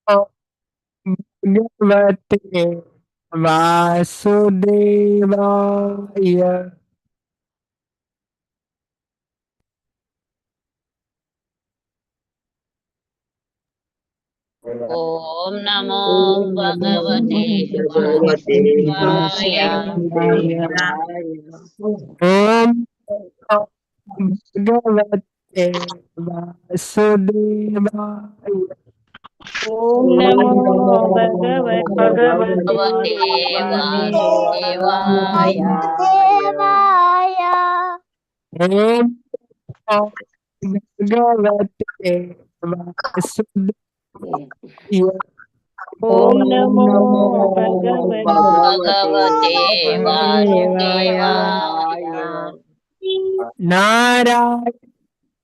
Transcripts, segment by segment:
भगवते वासुदेवाय। ओम नमो ओम नमो भगवते भगवते वासुदेवाय। वासुदेवाय। ओम भगवते वासुदेवाय। ओम ओम नमो नमो भगवते भगवते भगवते वासुदेवाय। वासुदेवाय। ओम भगवते वासुदेवाय। ओम ओम नमो नमो भगवते भगवते वासुदेवाय। वासुदेवाय। नारायण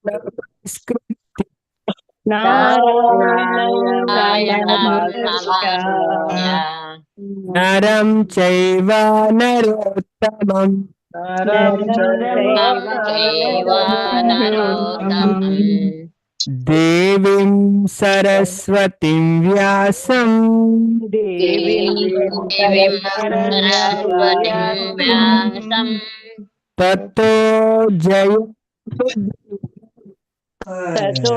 नमस्कृत्य नारायणं नारायणं नमस्कृत्य नमस्कृत्य नरं चैव नरोत्तमं नरं चैव चैव नरोत्तमं नरोत्तमम् देवीं सरस्वतीं व्यासं देवीं सरस्वतीं सरस्वतीं व्यासम् ततो ततो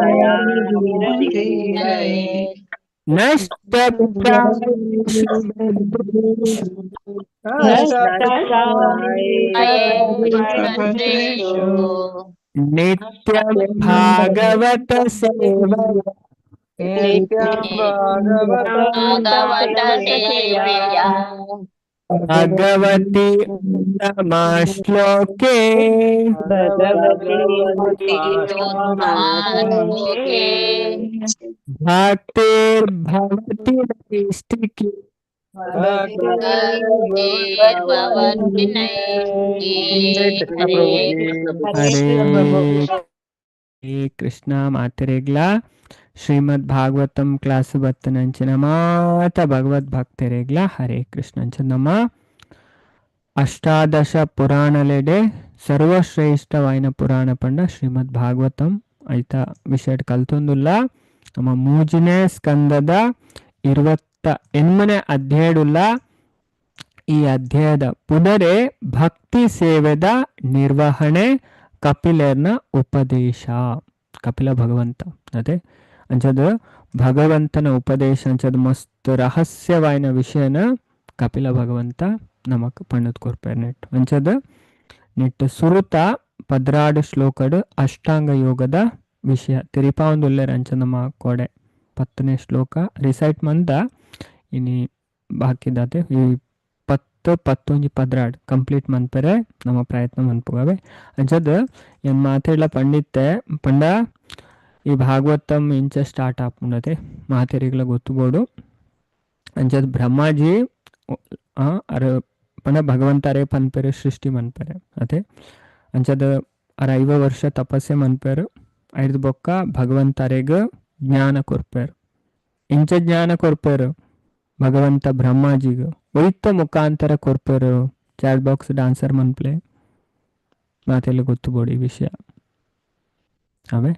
जयामुदीरये नष्टप्रायेषु भद्रेषु नष्टप्रायेषु नित्यं भागवत सेवया नित्यं भागवत भागवतसेवया सेवया भगवति उत्तमा श्लोके भगवते उत्तमा श्लोके भक्तिर्भवति नैष्ठिकी भक्तिर्भवति नैष्ठिकी। हरे कृष्ण हरे प्रभु। ಹರೇ ಕೃಷ್ಣ ಮಾತೆರೆಗ್ಲ ಶ್ರೀಮದ್ ಭಾಗವತಂ ಕ್ಲಾಸ್ ಬತ್ತನಂಚಿನ ಮಾತ ಭಗವದ್ ಭಕ್ತರೆಗ್ಲ ಹರೇ ಕೃಷ್ಣಂಚ ನಮ್ಮ అష్టాదశ పురాణాలెడే సర్వశ్రేష్టమైన పురాణ పంಡ ಶ್ರೀಮದ್ ಭಾಗವತಂ ಐತ ವಿಷಯ ಕಲ್ತೊಂದುಲ್ಲ ನಮ್ಮ ಮೂಜನೇ ಸ್ಕಂದದ 28ನೇ ಅಧ್ಯಾಯಡುಲ್ಲ ಈ ಅಧ್ಯಾಯದ ಪುನರೆ ಭಕ್ತಿ ಸೇವೆದ ನಿರ್ವಹಣೆ ಕಪಿಲರ್ನ ಉಪದೇಶ ಕಪಿಲ ಭಗವಂತ ಅದೇ ಅಂಚದ ಭಗವಂತನ ಉಪದೇಶ ಅಂಚದ ಮಸ್ತ್ ರಹಸ್ಯವಾಯಿನ ವಿಷಯನ ಕಪಿಲ ಭಗವಂತ ನಮಕ್ ಪಂಡತ್ ಕೊರ್ಪೇರ್ ನೆಟ್ ಅಂಚದ ನೆಟ್ ಸುರುತ 16 ಶ್ಲೋಕಡ್ ಅಷ್ಟಾಂಗ ಯೋಗದ ವಿಷಯ ತಿರಿಪಾಂದುಲ್ಲೆರ್ ಅಂಚ ನಮ್ಮ ಕೊಡೆ 10ನೇ ಶ್ಲೋಕ ರಿಸೈಟ್ ಮಂದ ಇನಿ ಬಾಕಿದಾತೆ ಈ 10 11 16 ಕಂಪ್ಲೀಟ್ ಮನ್ಪೆರೆ ನಮ್ಮ ಪ್ರಯತ್ನ ಮನ್ಪುಗವೆ ಅಂಚದ ಏನ್ ಮಾತೆಲ್ಲ ಪಂಡಿತ್ತೆ ಪಂಡ ಈ ಭಾಗವತಂ ಇಂಚ ಸ್ಟಾರ್ಟ್ ಆಪುಂಡತೆ ಮಾತೆರಿಗ್ಲ ಗೊತ್ತುಬೋಡು ಅಂಚದ ಬ್ರಹ್ಮಾಜಿ ಅರ ಪಂಡ ಭಗವಂತರೇ ಪನ್ಪೆರೆ ಸೃಷ್ಟಿ ಮನ್ಪೆರೆ ಅದೇ ಅಂಚದ ಅರ 5 ವರ್ಷ ತಪಸ್ಸೆ ಮನ್ಪೆರು ಐದು ಬೊಕ್ಕ ಭಗವಂತರೆಗ ಜ್ಞಾನ ಕೊರ್ಪೇರು ಇಂಚ ಜ್ಞಾನ ಕೊರ್ಪೇರು ಭಗವಂತ ಬ್ರಹ್ಮಾಜಿಗ ಒಯ್ತ ಮುಖಾಂತರ ಕೊರ್ಪೇರು ಚಾಟ್ ಬಾಕ್ಸ್ ಆನ್ಸರ್ ಮನ್ಪ್ಲೆ ಮಾತೆಲ್ಲ ಗೊತ್ತುಬೋಡು ಈ ವಿಷಯ ಅವೇ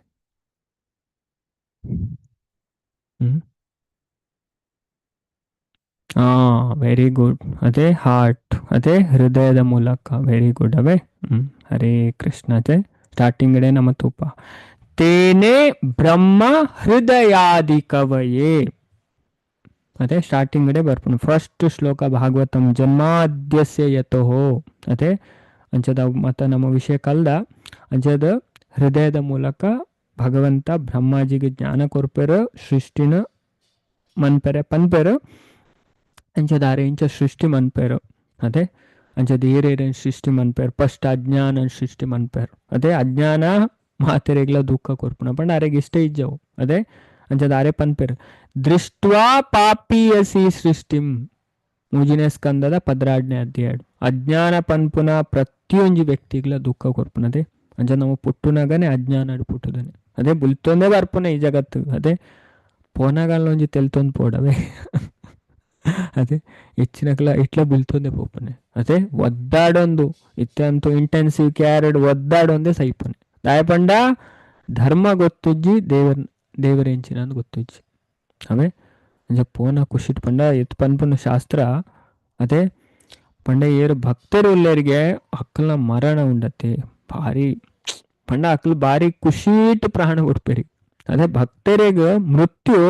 ವೆರಿ ಗುಡ್ ಅದೇ ಹಾರ್ಟ್ ಅದೇ ಹೃದಯದ ಮೂಲಕ ವೆರಿ ಗುಡ್ ಅವೇ ಹರೇ ಕೃಷ್ಣ ಅದೇ ಸ್ಟಾರ್ಟಿಂಗ್ ಇಡೆ ನಮ್ಮ ತೂಪ ತೇನೆ ಬ್ರಹ್ಮ ಹೃದಯಾದಿ ಕವಯೇ ಅದೇ ಸ್ಟಾರ್ಟಿಂಗ್ ಇಡೆ ಬರ್ಪುಣು ಫಸ್ಟ್ ಶ್ಲೋಕ ಭಾಗವತಂ ಜನ್ಮಾದ್ಯಸ್ಯ ಯತೋಹೋ ಅದೇ ಅಂಚದ ಮತ್ತ ನಮ್ಮ ವಿಷಯ ಕಲ್ದ ಅಂಚದ ಹೃದಯದ ಮೂಲಕ ಭಗವಂತ ಬ್ರಹ್ಮಾಜಿಗೆ ಜ್ಞಾನ ಕೊರ್ಪೆರು ಸೃಷ್ಟಿನ ಮನ್ಪೆರೆ ಪನ್ಪೆರು ಅಂಚದ ಆರೆ ಇಂಚ ಸೃಷ್ಟಿ ಮನ್ಪೇರು ಅದೇ ಅಂಚದ ಏರೇರೇನು ಸೃಷ್ಟಿ ಮನ್ಪೇರು ಫಸ್ಟ್ ಅಜ್ಞಾನ ಸೃಷ್ಟಿ ಮನ್ಪೇರು ಅದೇ ಅಜ್ಞಾನ ಮಾತೆರೆಗ್ಲ ದುಃಖ ಕೊರ್ಪುನ ಪಂಡ ಆರೆಗೆ ಇಷ್ಟ ಇಜ್ಜವು ಅದೇ ಅಂಚದ ಆರೆ ಪನ್ಪೇರು ದೃಷ್ಟ್ವಾ ಪಾಪಿಯಸಿ ಸೃಷ್ಟಿಂ ಮೂಜಿನೇ ಸ್ಕಂದದ 16ನೇ ಅಧ್ಯಾಯ ಅಜ್ಞಾನ ಪನ್ಪುನ ಪ್ರತಿಯೊಂದು ವ್ಯಕ್ತಿಗ್ಲ ದುಃಖ ಕೊರ್ಪುನದೆ ಅಂಚ ನಾವು ಪುಟ್ಟುನಗನೆ ಅಜ್ಞಾನ ಪುಟ್ಟುದನೆ ಅದೇ ಬುಲ್ತೊಂದೇ ಬರ್ಪುನ ಈ ಜಗತ್ತು ಅದೇ ಪೋನಗಲ್ನೊಂಜಿ ತೆಲ್ತೊಂದು ಪೋಡವೆ ಅದೇ ಹೆಚ್ಚಿನಕ್ಲ ಇಟ್ಲ ಬೀಳ್ತೊಂದೆ ಪೋಪನೆ ಅದೇ ಒದ್ದಾಡೊಂದು ಇತ್ತಂತೂ ಇಂಟೆನ್ಸಿವ್ ಕೇರ್ ಒದ್ದಾಡೊಂದೇ ಸೈಪನೆ ದಾಯಪಂಡ ಧರ್ಮ ಗೊತ್ತುಜ್ಜಿ ದೇವರೆಂಚಿನ ಗೊತ್ತುಜ್ಜಿ ಅವೇ ಅಂಚ ಪೋನ ಕುಶಿಟ್ ಪಂಡ ಎತ್ ಪನ್ಪುನ ಶಾಸ್ತ್ರ ಅದೇ ಪಂಡ ಏರು ಭಕ್ತರು ಉಳ್ಳೇರಿಗೆ ಅಕ್ಕಲ್ನ ಮರಣ ಉಂಡತೆ ಭಾರಿ ಪಂಡ ಅಕ್ಕಲ್ ಭಾರಿ ಖುಷಿಟ್ ಪ್ರಾಣ ಕೊಡ್ಪೇರಿ. ಅದೇ ಭಕ್ತರಿಗೆ ಮೃತ್ಯು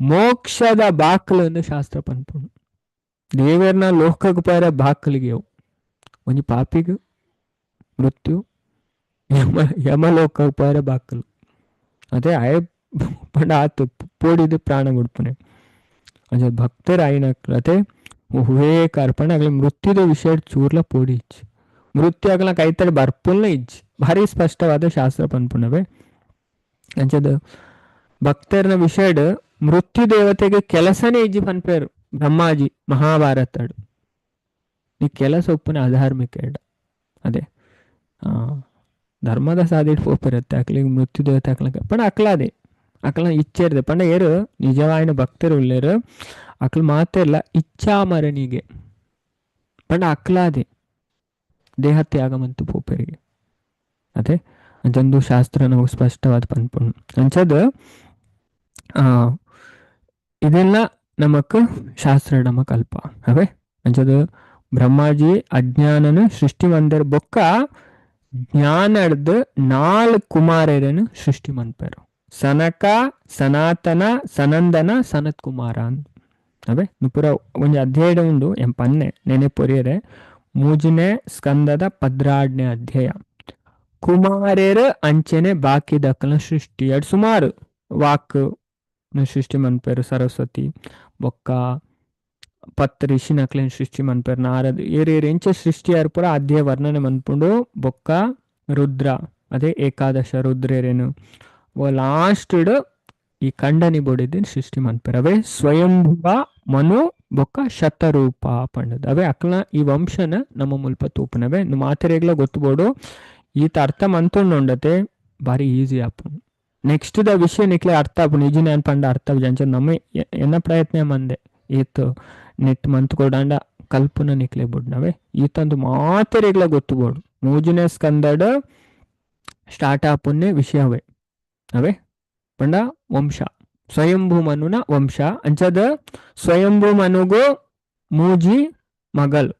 ಮೋಕ್ಷದ ಬಾಕಲು ಎಂದು ಶಾಸ್ತ್ರ ಪನ್ಪುಂಡು. ದೇವರನ್ನ ಲೋಕಕ್ಕೆ ಪೈರ ಬಾಕಲಿಗೆ ಅವು ಒಂಜಿ ಪಾಪಿಗೆ ಮೃತ್ಯು ಯಮಲೋಕಕ್ಕೆ ಪೈರ ಬಾಕಲು. ಅದೇ ಆಯ ಪಂಡ ಆತು ಪೋಡಿದು ಪ್ರಾಣ ಕೊಡ್ಪುನೆ ಅಜ ಭಕ್ತರ ಆಯ್ನಕ್ಲು ಅದೇ ಹುವೇ ಕಾರ್ಪಣ ಆಗ್ಲಿ ಮೃತ್ಯುದ ವಿಷಯ ಚೂರ್ಲ ಪೋಡಿ ಇಚ್ಚಿ ಮೃತ್ಯು ಆಗ್ಲ ಕೈತಡೆ ಬರ್ಪುಲ್ನ ಇಜ್ಜಿ ಭಾರಿ ಸ್ಪಷ್ಟವಾದ ಶಾಸ್ತ್ರ ಪನ್ಪುನವೇ. ಅಂಚದ ಭಕ್ತರನ ವಿಷಯಡ್ ಮೃತ್ಯು ದೇವತೆಗೆ ಕೆಲಸನೇ ಇಜ್ಜಿ ಪನ್ಪೇರು ಬ್ರಹ್ಮಾಜಿ ಮಹಾಭಾರತಡು ಈ ಕೆಲಸ ಒಪ್ಪನ ಅಧಾರ್ಮಿಕ ಎಡ ಅದೇ ಧರ್ಮದ ಸಾಧಿಟ್ ಪೋಪಿರುತ್ತೆ ಅಕ್ಲಿಗೆ ಮೃತ್ಯು ದೇವತೆ ಅಕ್ಲಕ್ಕೆ ಪಂಡ ಅಕ್ಲಾದೆ ಅಕ್ಲ ಇಚ್ಛೆ ಇರ್ತದೆ ಪಂಡ ಏರು ನಿಜವಾಯಿನ ಭಕ್ತರು ಉಳ್ಳೇರು ಅಕ್ಲು ಮಾತಿರಲ್ಲ ಇಚ್ಛಾಮರಣಿಗೆ ಪಂಡ ಅಕ್ಲಾದೆ ದೇಹ ತ್ಯಾಗಮಂತು ಪೋಪರಿಗೆ ಅದೇ ಅಂಚಂದು ಶಾಸ್ತ್ರ ನಾವು ಸ್ಪಷ್ಟವಾದ ಪನ್ಪುಂಡು ಅಂಚದ ಇದೆಲ್ಲ ನಮಕ್ ಶಾಸ್ತ್ರ ನಮಕ್ ಅಲ್ಪ ಅವೇ ಅಂಚದ ಬ್ರಹ್ಮಾಜಿ ಅಜ್ಞಾನನು ಸೃಷ್ಟಿ ಮಂದಿರ ಬೊಕ್ಕ ಜ್ಞಾನಡ್ದು 4 ಕುಮಾರರನ್ನು ಸೃಷ್ಟಿ ಮನ್ಪೇರು ಸನಕ ಸನಾತನ ಸನಂದನ ಸನತ್ ಕುಮಾರ ಅಂದ್ ಅವೇ ಪುರ ಒಂಜಿ ಅಧ್ಯಾಯ ಉಂಡು ಎಂ ಪನ್ನೆ ನೆನೆ ಪೊರಿಯರೆ 3ನೇ ಸ್ಕಂದದ 12ನೇ ಅಧ್ಯಾಯ. ಕುಮಾರರು ಅಂಚೆನೆ ಬಾಕಿ ದಕ್ಕಲ ಸೃಷ್ಟಿ ಎರಡು ಸುಮಾರು ವಾಕ್ ಸೃಷ್ಟಿ ಮನ್ಪೇರು ಸರಸ್ವತಿ ಬೊಕ್ಕ ಪತ್ ಋಷಿ ನಕ್ಲೇನ್ ಸೃಷ್ಟಿ ಮನ್ಪೇರು ನಾರದ್ ಏರೇರು ಎಂಚ ಸೃಷ್ಟಿ ಯಾರು ಪುರ ಅಧ್ಯಾಯ ವರ್ಣನೆ ಮನ್ಪುಂಡು ಬೊಕ್ಕ ರುದ್ರ ಅದೇ ಏಕಾದಶ ರುದ್ರೇರೇನು ಲಾಸ್ಟ್ ಈ ಖಂಡನಿ ಬೋಡಿದ್ದೀನಿ ಸೃಷ್ಟಿ ಮನ್ಪೇರು ಅವೇ ಸ್ವಯಂಭುವ ಮನು ಬೊಕ್ಕ ಶತರೂಪ ಪಂಡದ ಅವೇ ಅಕ್ಲ ಈ ವಂಶನ ನಮ್ಮ ಮುಲ್ಪ ತೂಪನವೇ ಮಾತೆರೆಗ್ಲ ಗೊತ್ತುಬೋಡು ಈತ ಅರ್ಥ ಮಂತುಂಡತೆ ಭಾರಿ ಈಸಿ ಆಪು ನೆಕ್ಸ್ಟ್ ದ ವಿಷಯ ನಿಕ್ಲೆ ಅರ್ಥ ಆಪು ನಿಜ ನಾನು ಪಂಡ ಅರ್ಥ ಜಂಚ ನಮ್ಮ ಎನ್ನ ಪ್ರಯತ್ನ ಮಂದೆ ಈತ ನೆಟ್ ಮಂತ್ ಕೊಡಂಡ ಕಲ್ಪನ ನಿಕ್ಲೆ ಬುಡ್ನವೇ ಈತಂದು ಮಾತೆರೆಗ್ಲ ಗೊತ್ತುಬೋಡು 3ನೇ ಸ್ಕಂದಡ ಸ್ಟಾರ್ಟ್ ಆಪುನ್ನೆ ವಿಷಯವೇ ಅವೇ ಪಂಡ ವಂಶ ಸ್ವಯಂಭೂ ಮನುನ ವಂಶ ಅಂಚದ ಸ್ವಯಂಭೂ ಮನುಗು ಮೂಜಿ ಮಗಲ್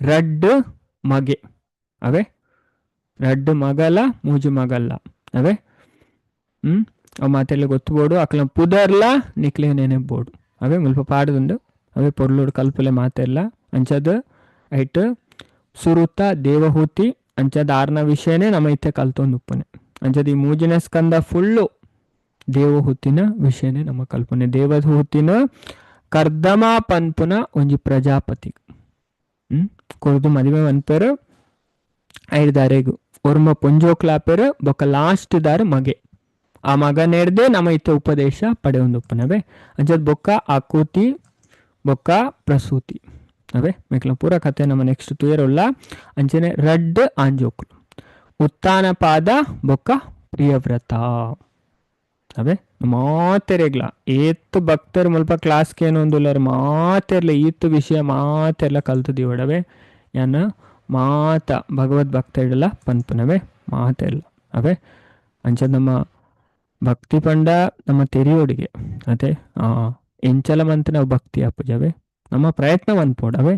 ರಡ್ ಮಗೆ ಅವೇ ರಡ್ ಮಗಲ ಮೂಜಿ ಮಗಲ್ಲ ಅವೇ ಅವ್ ಮಾತೆಲ್ಲ ಗೊತ್ತುಬೋಡು ಅಕ್ಲ ಪುದರ್ಲ ನಿಕ್ಲೆ ನೆನೆ ಬೋಡು ಅವೇ ಮುಲ್ಪ ಪಾಡುದುಂಡು ಅವೇ ಪೊರ್ಲುಡು ಕಲ್ಪಲೆ ಮಾತೆಲ್ಲ ಅಂಚದ ಐಟ್ ಸುರುತ ದೇವಹೂತಿ ಅಂಚದ 6ನ ವಿಷಯನೇ ನಮ್ಮ ಇತ್ತೆ ಕಲ್ತೊಂದು ಉಪ್ಪನೆ ಅಂಚದ ಈ 3ನೇ ಸ್ಕಂದ ಫುಲ್ಲು ದೇವಹೂತಿನ ವಿಷಯನೇ ನಮ್ಮ ಕಲ್ಪನೆ. ದೇವಹೂತಿನ ಕರ್ದಮ ಪನ್ಪುನ ಒಂಜಿ ಪ್ರಜಾಪತಿ ಕೊರ್ದು ಮದುವೆ ಮನ್ಪೇರು 5 ದಾರೆಗು ಒರ್ಮ ಪೊಂಜೋಕ್ಲಾಪೇರು ಬೊಕ್ಕ ಲಾಸ್ಟ್ ದಾರ ಮಗೆ ಆ ಮಗ ನೆಡ್ದೆ ನಮ್ಮ ಇತ್ತ ಉಪದೇಶ ಪಡೆಯೊಂದು ಉಪ್ಪನವೇ ಅಂಚದ್ ಬೊಕ್ಕ ಆಕೂತಿ ಬೊಕ್ಕ ಪ್ರಸೂತಿ ಅವೇ ಮೇಕ್ಲ ಪೂರ ಕತೆ ನಮ್ಮ ನೆಕ್ಸ್ಟ್ ತುಯರುಲ್ಲ ಅಂಚನೆ ರಡ್ ಆಂಜೋಕ್ಲು ಉತ್ತಾನ ಪಾದ ಬೊಕ್ಕ ಪ್ರಿಯವ್ರತ ಅವೇ ಮಾತೆರೆಗ್ಲ ಏತ್ ಭಕ್ತರು ಮುಲ್ಪ ಕ್ಲಾಸ್ಗೆ ಏನೊಂದುಲ್ಲರು ಮಾತೆರ್ಲ ಈತ್ ವಿಷಯ ಮಾತೆರ್ಲ ಕಲ್ತದಿವಡವೆ ಯಾನ ಮಾತ ಭಗವದ್ ಭಕ್ತ ಇಡಲ್ಲ ಪನ್ಪನವೇ ಮಾತೆಲ್ಲ ಅವೇ ಅಂಚ ನಮ್ಮ ಭಕ್ತಿ ಪಂಡ ನಮ್ಮ ತೆರಿಯೋಡಿಗೆ ಅದೇ ಎಂಚಲ ಮಂತ್ ನಾವು ಭಕ್ತಿ ಅಪ್ಪಜವೇ ನಮ್ಮ ಪ್ರಯತ್ನ ಮನ್ಪೋಡವೇ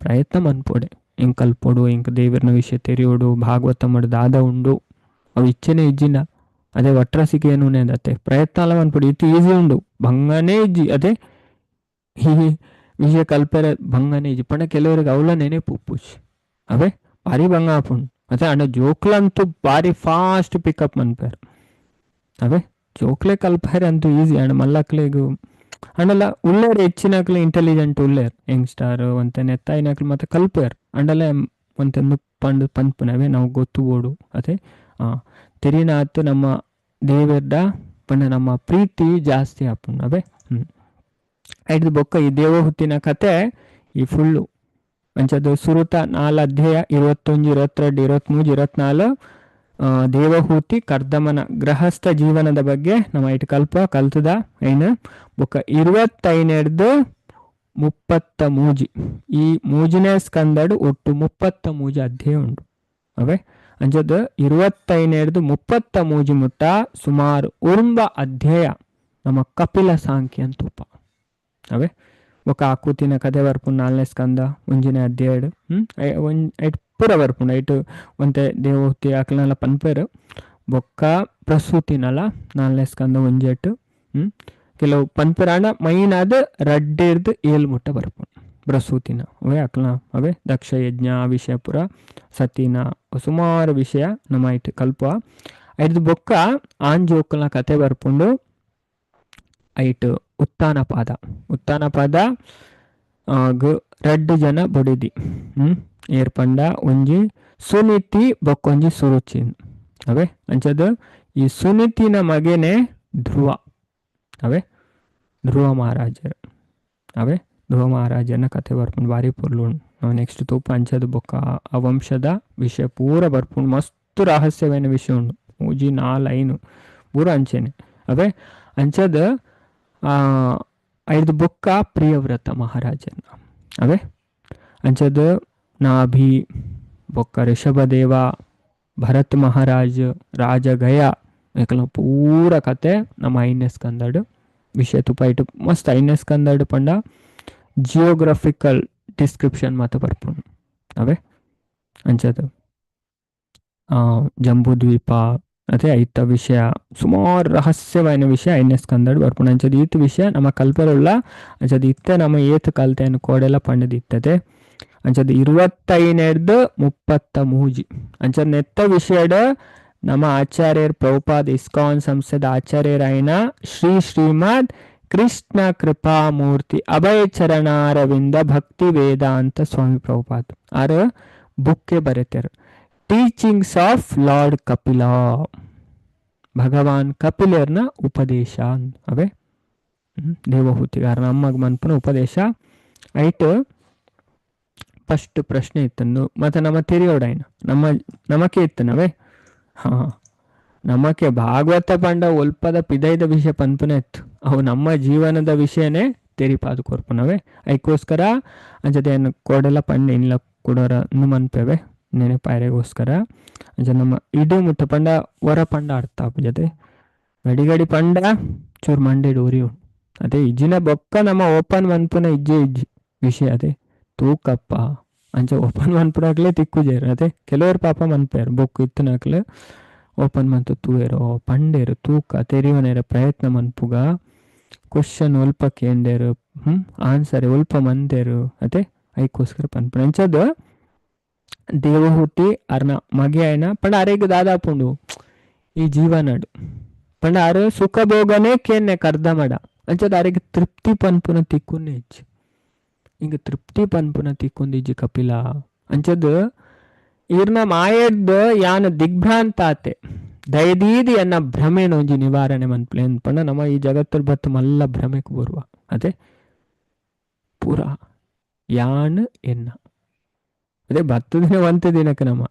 ಪ್ರಯತ್ನ ಮನ್ಪೋಡೆ ಹಿಂಗೆ ಕಲ್ಪೋಡು ಹಿಂಗೆ ದೇವರನ ವಿಷಯ ತೆರಿಯೋಡು ಭಾಗವತ ಮಾಡೋದು ಆದ ಉಂಡು ಅವು ಇಚ್ಛೆನೇ ಇಜ್ಜಿನ ಅದೇ ಒಟ್ರಾಸಿಗೆ ಏನು ಅದೇ ಪ್ರಯತ್ನ ಅಲ್ಲ ಮನ್ಪೋಡು ಇತ್ತು ಈಸಿ ಉಂಡು ಭಂಗನೇ ಇಜ್ಜಿ ಅದೇ ಈ ವಿಷಯ ಕಲ್ಪರೆ ಭಂಗನೇ ಇಜ್ಜಿ ಪಂಡ ಕೆಲವರಿಗೆ ಅವಳ ನೆನೆ ಪುಪ್ಪುಚ್ ಅವೇ ಭಾರಿ ಭಂಗ ಆಪುಂಡು ಅದೇ ಅಣ್ಣ ಜೋಕ್ಲಂತೂ ಭಾರಿ ಫಾಸ್ಟ್ ಪಿಕಪ್ ಮನ್ಪೇರು ಅವೇ ಜೋಕ್ಲೆ ಕಲ್ಪಾರೆ ಅಂತೂ ಈಸಿ ಅಣ್ಣ ಮಲ್ಲಕ್ಲಿಗೂ ಅಂಡಲ್ಲ ಉಳ್ಳೇರು ಹೆಚ್ಚಿನಕ್ಲು ಇಂಟೆಲಿಜೆಂಟ್ ಉಳ್ಳೇರು ಯಂಗ್ಸ್ಟಾರ್ ಒಂತೆ ನೆತ್ತಾಯಿನಕ್ಲು ಮತ್ತೆ ಕಲ್ಪೇರು ಅಂಡಲ್ಲ ಒಂತೆ ಪಂಡು ಪನ್ಪುನವೇ ನಾವು ಗೊತ್ತುಬೋಡು ಅದೇ ತೆರಿನಾತು ನಮ್ಮ ದೇವರ ಪಂಡ ನಮ್ಮ ಪ್ರೀತಿ ಜಾಸ್ತಿ ಆಪುಂಡವೇ ಐದು ಬೊಕ್ಕ ಈ ದೇವಹುತ್ತಿನ ಕತೆ ಈ ಫುಲ್ಲು ಅಂಚದು ಸುರುತ 4 ಅಧ್ಯಾಯ 21 22 23 24 ದೇವಹೂತಿ ಕರ್ದಮನ ಗೃಹಸ್ಥ ಜೀವನದ ಬಗ್ಗೆ ನಮ್ಮ ಇಟ್ಟು ಕಲ್ತದ ಏನು ಬೊಕ್ಕ 25 30 ಈ 3ನೇ ಸ್ಕಂದಡು ಒಟ್ಟು 33 ಅಧ್ಯಾಯ ಉಂಡು ಅವೇ ಅಂಚದ 25-30 ಮುಟ್ಟ ಸುಮಾರು ಉರುಂಬ ಅಧ್ಯಾಯ ನಮ್ಮ ಕಪಿಲ ಸಾಂಖ್ಯ ಅಂತೂಪ ಅವೇ ఒక ಆಕೃತಿನ ಕಥೆ ಬರ್ಪುಂಡು 4ನೇ ಸ್ಕಂದ ಒಂಜಿನ ಅಧ್ಯಾಯಡ್ ಐಟ್ ಪೂರ ಬರ್ಪುಂಡು ಐಟ್ ಒಂತೆ ದೇವಹೂತಿ ಆಕಲನೆಲ್ಲ ಪನ್ಪೇರು ಬೊಕ್ಕ ಪ್ರಸೂತಿನಲ್ಲ 4ನೇ ಸ್ಕಂದ ಒಂಜೆಟ್ ಕೆಲವು ಪನ್ಪುರಾಣ ಮೈನ್ ಆದ ರಡ್ಡೇರ್ದು 7 ಮುಟ್ಟ ಬರ್ಪುಂಡು ಪ್ರಸೂತಿನ ಅವೇ ಆಕಲನ ಅವೇ ದಕ್ಷ ಯಜ್ಞ ವಿಷಯ ಪುರ ಸತಿನ ಸುಮಾರು ವಿಷಯ ನಮ್ಮ ಐಟ್ ಕಲ್ಪ ಐದು ಬೊಕ್ಕ ಆಂಜೋಕಲ್ನ ಕತೆ ಬರ್ಪುಂಡು ಐಟ್ ಉತ್ತಾನ ಪಾದ ರಡ್ಡು ಜನ ಬೊಡಿದಿ ಏರ್ಪಂಡ ಒಂಜಿ ಸುನೀತಿ ಬೊಕ್ಕೊಂಜಿ ಸುರುಚಿ ಅವೇ ಅಂಚದ ಈ ಸುನೀತಿನ ಮಗನೇ ಧ್ರುವ ಅವೇ ಧ್ರುವ ಮಹಾರಾಜರು ಅವೇ ಧ್ರುವ ಮಹಾರಾಜನ ಕತೆ ಬರ್ಪುಂಡು ಬಾರಿ ಪೊರ್ಲುಂಡು ನಾವು ನೆಕ್ಸ್ಟ್ ತೂಪ ಅಂಚದ ಬೊಕ್ಕ ಆ ವಂಶದ ವಿಷಯ ಪೂರ ಬರ್ಪುಂಡು ಮಸ್ತ್ ರಹಸ್ಯమైన ವಿಷಯ ಉಂಡು 3-4 ಲೈನು ಪೂರ ಅಂಚೆನೆ ಅವೇ ಅಂಚದ ಐದು ಬೊಕ್ಕ ಪ್ರಿಯವ್ರತ ಮಹಾರಾಜನ ಅವೇ ಅಂಚದ ನಾಭಿ ಬೊಕ್ಕ ಋಷಭದೇವ ಭರತ್ ಮಹಾರಾಜ್ ರಾಜ ಗಯ ಏಕಲ ಪೂರ ಕತೆ ನಮ್ಮ 5ನೇ ಸ್ಕಂದಡ್ ವಿಷಯ ತುಪ ಇಟ್ಟು ಮಸ್ತ್ 5ನೇ ಸ್ಕಂದಡ್ ಪಂಡ ಜಿಯೋಗ್ರಫಿಕಲ್ ಡಿಸ್ಕ್ರಿಪ್ಷನ್ ಮಾತ ಬರ್ಪುಂಡು ಅವೇ ಅಂಚದ ಜಂಬೂ ದ್ವೀಪ ಅದೇ ಐತ ವಿಷಯ ಸುಮಾರು ರಹಸ್ಯವಾದ ವಿಷಯ 5ನೇ ಸ್ಕಂದಡ್ ಬರ್ಪುಂಡು ಅಂಚದ ಈತ್ ವಿಷಯ ನಮ್ಮ ಕಲ್ಪರುಳ್ಳ ಅಂಚದ ಇತ್ತೆ ನಮ್ಮ ಏತ್ ಕಲ್ತೆಯನ್ನು ಕೋಡೆಲ್ಲ ಪಂಡದಿತ್ತದೆ ಅಂಚದ 25-30 ಅಂಚದ ನೆತ್ತ ವಿಷಯಡ ನಮ್ಮ ಆಚಾರ್ಯರ್ ಪ್ರಭುಪಾದ ಇಸ್ಕಾನ್ ಸಂಸ್ಥೆದ ಆಚಾರ್ಯರಾಯಿನ ಶ್ರೀಮದ್ ಕೃಷ್ಣ ಕೃಪಾಮೂರ್ತಿ ಅಭಯ ಚರಣಾರವಿಂದ ಭಕ್ತಿ ವೇದಾಂತ ಸ್ವಾಮಿ ಪ್ರಭುಪಾದ್ ಆರ ಬುಕ್ಕೆ ಬರೆತಾರೆ ಟೀಚಿಂಗ್ಸ್ ಆಫ್ ಲಾರ್ಡ್ ಕಪಿಲ ಭಗವಾನ್ ಕಪಿಲರ್ನ ಉಪದೇಶ ಅವೇ ದೇವಹೂತಿಗಾರ ನಮ್ಮಗ್ ಮನ್ಪುನ ಉಪದೇಶ ಐಟ್ ಫಸ್ಟ್ ಪ್ರಶ್ನೆ ಇತ್ತನ್ನು ಮತ್ತೆ ನಮ್ಮ ತಿರಿಯೋಡಾಯ್ನ ನಮಕೆ ಇತ್ತನವೇ ನಮಕೆ ಭಾಗವತ ಪಂಡ ಒಲ್ಪದ ಪಿದೈದ ವಿಷಯ ಪನ್ಪುನ ಇತ್ತು ಅವು ನಮ್ಮ ಜೀವನದ ವಿಷಯನೇ ತೆರಿಪಾದು ಕೊರ್ಪುನವೇ ಐಕೋಸ್ಕರ ಅಂಚದೇನು ಕೋಡೆಲ್ಲ ಪಂಡ ಇಲ್ಲ ಕೊಡೋರ ಮನ್ಪೇವೆ ನೆನಪಾಯರೆಗೋಸ್ಕರ ಅಂಚ ನಮ್ಮ ಇಡು ಮುಟ್ಟ ಪಂಡ ಹೊರ ಪಂಡ ಅರ್ಥ ಜೊತೆ ಗಡಿ ಪಂಡ ಚೂರು ಮಂಡೆ ಡೋರಿ ಉಂಟು ಅದೇ ಇಜ್ಜಿನ ಬೊಕ್ಕ ನಮ್ಮ ಓಪನ್ ಮನ್ಪುನ ಇಜ್ಜಿ ವಿಷಯ ಅದೇ ತೂಕಪ್ಪ ಅಂಚ ಓಪನ್ ಮನ್ಪುನಾಕ್ಲೆ ತಿಕ್ಕುಜೇರು ಅದೇ ಕೆಲವರು ಪಾಪ ಮನ್ಪೇರು ಬೊಕ್ಕು ಇತ್ತನಾಕ್ಲೆ ಓಪನ್ ಮಂತು ತೂಯೇರು ಪಂಡೇರು ತೂಕ ತೆರಿವನೇರ ಪ್ರಯತ್ನ ಮನ್ಪುಗ ಕ್ವಶನ್ ಒಲ್ಪ ಕೇಂದೇರು ಆನ್ಸರ್ ಒಲ್ಪ ಮಂದೇರು ಅದೇ ಐಕೋಸ್ಕರ ಪನ್ಪುನ ಅಂಚದ ದೇವಹೂತಿ ಅರ್ನ ಮಗೆ ಆಯ್ನ ಪಂಡ ಅರೆಗ್ ದಾದಾಪುಂಡು ಈ ಜೀವನಡು ಪಂಡ ಅರೆ ಸುಖ ಭೋಗನೇ ಕೇನ್ನೆ ಕರ್ದ ಮಾಡ ಅಂಚದ ಅರೆಗ್ ತೃಪ್ತಿ ಪನ್ಪುನ ತಿಕ್ಕುನ್ನೆ ಇಜ್ಜಿ ಹಿಂಗ ತೃಪ್ತಿ ಪನ್ಪುನ ತಿಕ್ಕೊಂದಿಜ್ಜಿ ಕಪಿಲ ಅಂಚದ ಇರ್ನ ಮಾಯಡ್ ಯಾನ ದಿಗ್ಭ್ರಾಂತ ಆತೆ ದಯದೀದಿ ಅನ್ನ ಭ್ರಮೆನ ಒಂಜಿ ನಿವಾರಣೆ ಮನ್ಪಲೆ ಪಂಡ ನಮ್ಮ ಈ ಜಗತ್ತಲ್ಲಿ ಬತ್ತು ಮಲ್ಲ ಭ್ರಮೆಗೆ ಬರುವ ಅದೇ ಪೂರ ಯಾನ್ ಎನ್ನ ಅದೇ ಬತ್ತದಿನ ಒಂತೆ ದಿನಕ್ಕೆ ನಮ್ಮ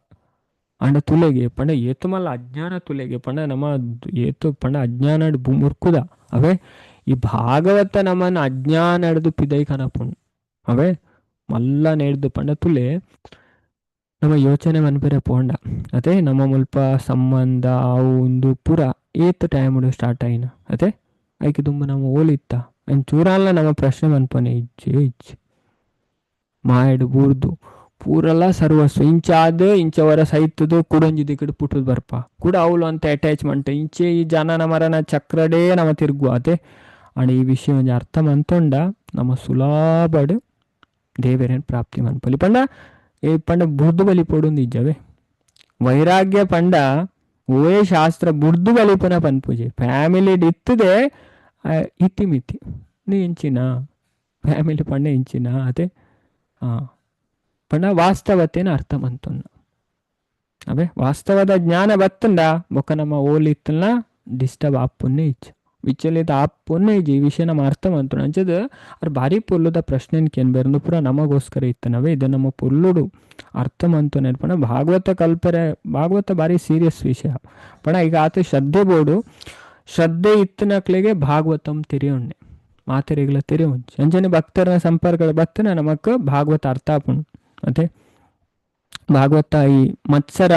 ಅಂಡ ತುಲೆಗೆ ಪಂಡ ಏತು ಮಲ್ಲ ಅಜ್ಞಾನ ತುಲೆಗೆ ಪಂಡ ನಮ್ಮ ಏತು ಪಂಡ ಅಜ್ಞಾನ ಮುರ್ಕುದ ಅವೇ ಈ ಭಾಗವತ ನಮ್ಮನ್ನ ಅಜ್ಞಾನ ಹಿಡ್ದು ಪಿದೈ ಕನಪುಂಡು ಅವೇ ಮಲ್ಲ ನೆಡ್ದು ಪಂಡ ತುಲೆ ನಮ್ಮ ಯೋಚನೆ ಮನ್ಪೇರೆ ಪೋಂಡ ಅದೇ ನಮ್ಮ ಮುಲ್ಪ ಸಂಬಂಧ ಅವು ಒಂದು ಪೂರ ಏತ್ ಟೈಮ್ ಸ್ಟಾರ್ಟ್ ಆಯ್ನ ಅದೇ ಐಕೆ ತುಂಬ ನಮ್ಮ ಓಲಿತ್ತ ಅನ್ ಚೂರಲ್ಲ ನಮ್ಮ ಪ್ರಶ್ನೆ ಮನ್ಪನೆ ಇಜ್ಜೆ ಮಾಯಡು ಬೂರ್ದು ಪೂರಲ್ಲ ಸರ್ವಸ್ವ ಇಂಚಾದ ಇಂಚವರ ಸೈತದು ಕುಡೊಂಜಿ ದಿಕ್ಕಡು ಪುಟ್ಟದು ಬರ್ಪ ಕೂಡ ಅವಳು ಅಂತ ಅಟ್ಯಾಚ್ಮೆಂಟ್ ಇಂಚೆ ಈ ಜನನ ಮರನ ಚಕ್ರಡೇ ನಮ್ಮ ತಿರುಗುವ ಅದೇ ಅಂಡ್ ಈ ವಿಷಯ ಒಂಜಿ ಅರ್ಥ ಮಂತೊಂಡ ನಮ್ಮ ಸುಲಾಬಡ್ ದೇವರೇನು ಪ್ರಾಪ್ತಿ ಮನ್ಪಲಿ ಪಂಡ ಏ ಪಂಡ ಬುರ್ದು ಬಲಿ ಪೊಡುಂದು ಇಜ್ಜವೇ ವೈರಾಗ್ಯ ಪಂಡ ಓಯೇ ಶಾಸ್ತ್ರ ಬುರ್ದು ಬಲಿಪುನ ಪನ್ಪೂಜೆ ಫ್ಯಾಮಿಲಿ ಇತ್ತದೆ ಇತಿಮಿತಿ ನೀ ಇಂಚಿನ ಫ್ಯಾಮಿಲಿ ಪಂಡ ಇಂಚಿನ ಅದೇ ಪಂಡ ವಾಸ್ತವತೆನ ಅರ್ಥ ಮಂತೊನ್ನ ಅವೇ ವಾಸ್ತವದ ಜ್ಞಾನ ಬತ್ತಂಡ ಬೊಕ್ಕ ನಮ್ಮ ಓಲಿತ್ತಲ್ಲ ಡಿಸ್ಟರ್ಬ್ ಆಪುನ್ನೆ ಇಚ್ಚ ವಿಚಲಿತ ಆಪುನ್ನೆ ಇಜ್ಜಿ ಈ ವಿಷಯ ನಮ್ಮ ಅರ್ಥ ಮಂತೊನ್ನ ಅಂಚದ ಅವ್ರು ಭಾರಿ ಪೊಲ್ಲುದ ಪ್ರಶ್ನೆ ಕೇನ್ ಬೇರೆ ಪೂರ ನಮಗೋಸ್ಕರ ಇತ್ತನವೇ ಇದು ನಮ್ಮ ಪೊಲ್ಲುಡು ಅರ್ಥ ಮಂತೊನೆ ಪಣ ಭಾಗವತ ಕಲ್ಪರೆ ಭಾಗವತ ಭಾರಿ ಸೀರಿಯಸ್ ವಿಷಯ ಪಣ ಈಗ ಆತ ಶ್ರದ್ಧೆ ಬೋಡು ಶ್ರದ್ಧೆ ಇತ್ತನಕ್ಲೆಗೆ ಭಾಗವತಂ ತೆರೆಯೊಣ್ಣೆ ಮಾತೆರೆಗಳ ತೆರೆಯೊಂಚು ಅಂಚನೆ ಭಕ್ತರ ಸಂಪರ್ಕಗಳ ಬತ್ತನ ನಮಕ್ ಭಾಗವತ ಅರ್ಥ ಆಪುಂಡು ಅದೇ ಭಾಗವತ ಈ ಮತ್ಸರ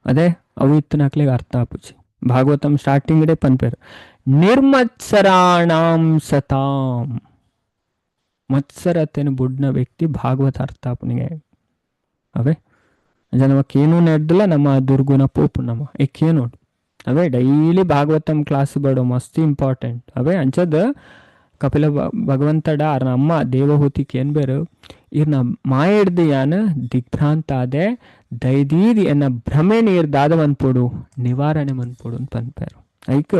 ಅದೇ ಅವು ಇತ್ತನಕ್ಲೆಗ್ ಅರ್ಥ ಆಪುಜಿ. ಭಾಗವತಂ ಸ್ಟಾರ್ಟಿಂಗ್ ಡೇ ಪನ್ಪೇರು ನಿರ್ಮತ್ಸರಾಣಾಂ ಸತಾಂ. ಮತ್ಸರತೆನು ಬುಡ್ನ ವ್ಯಕ್ತಿ ಭಾಗವತ ಅರ್ಥ ಆಪನಿಗೆ ಅವೇ ನಮಕ್ಕೇನೂ ನೆಡ್ದಿಲ್ಲ ನಮ್ಮ ದುರ್ಗುಣ ಪೋಪು ನಮ್ಮ ಏಕೆ ನೋಡು ಅವೇ ಡೈಲಿ ಭಾಗವತಂ ಕ್ಲಾಸ್ ಬಡೋ ಮಸ್ತ್ ಇಂಪಾರ್ಟೆಂಟ್ ಅವೇ ಅಂಚದ ಕಪಿಲ ಭಗವಂತಡ ನಮ್ಮ ದೇವಹೂತಿಗೆ ಏನ್ ಬೇರು ಇರ್ನ ಮಾಯಡ್ದು ಯಾನ ದಿಗ್ಭ್ರಾಂತ ಆದೆ ದೈದೀದಿ ಎನ್ನ ಭ್ರಮೆ ನೀರ್ದಾದ ಮನ್ಪೋಡು ನಿವಾರಣೆ ಮನ್ಪೋಡು ಅಂತ ಪನ್ಪೇರು. ಐಕ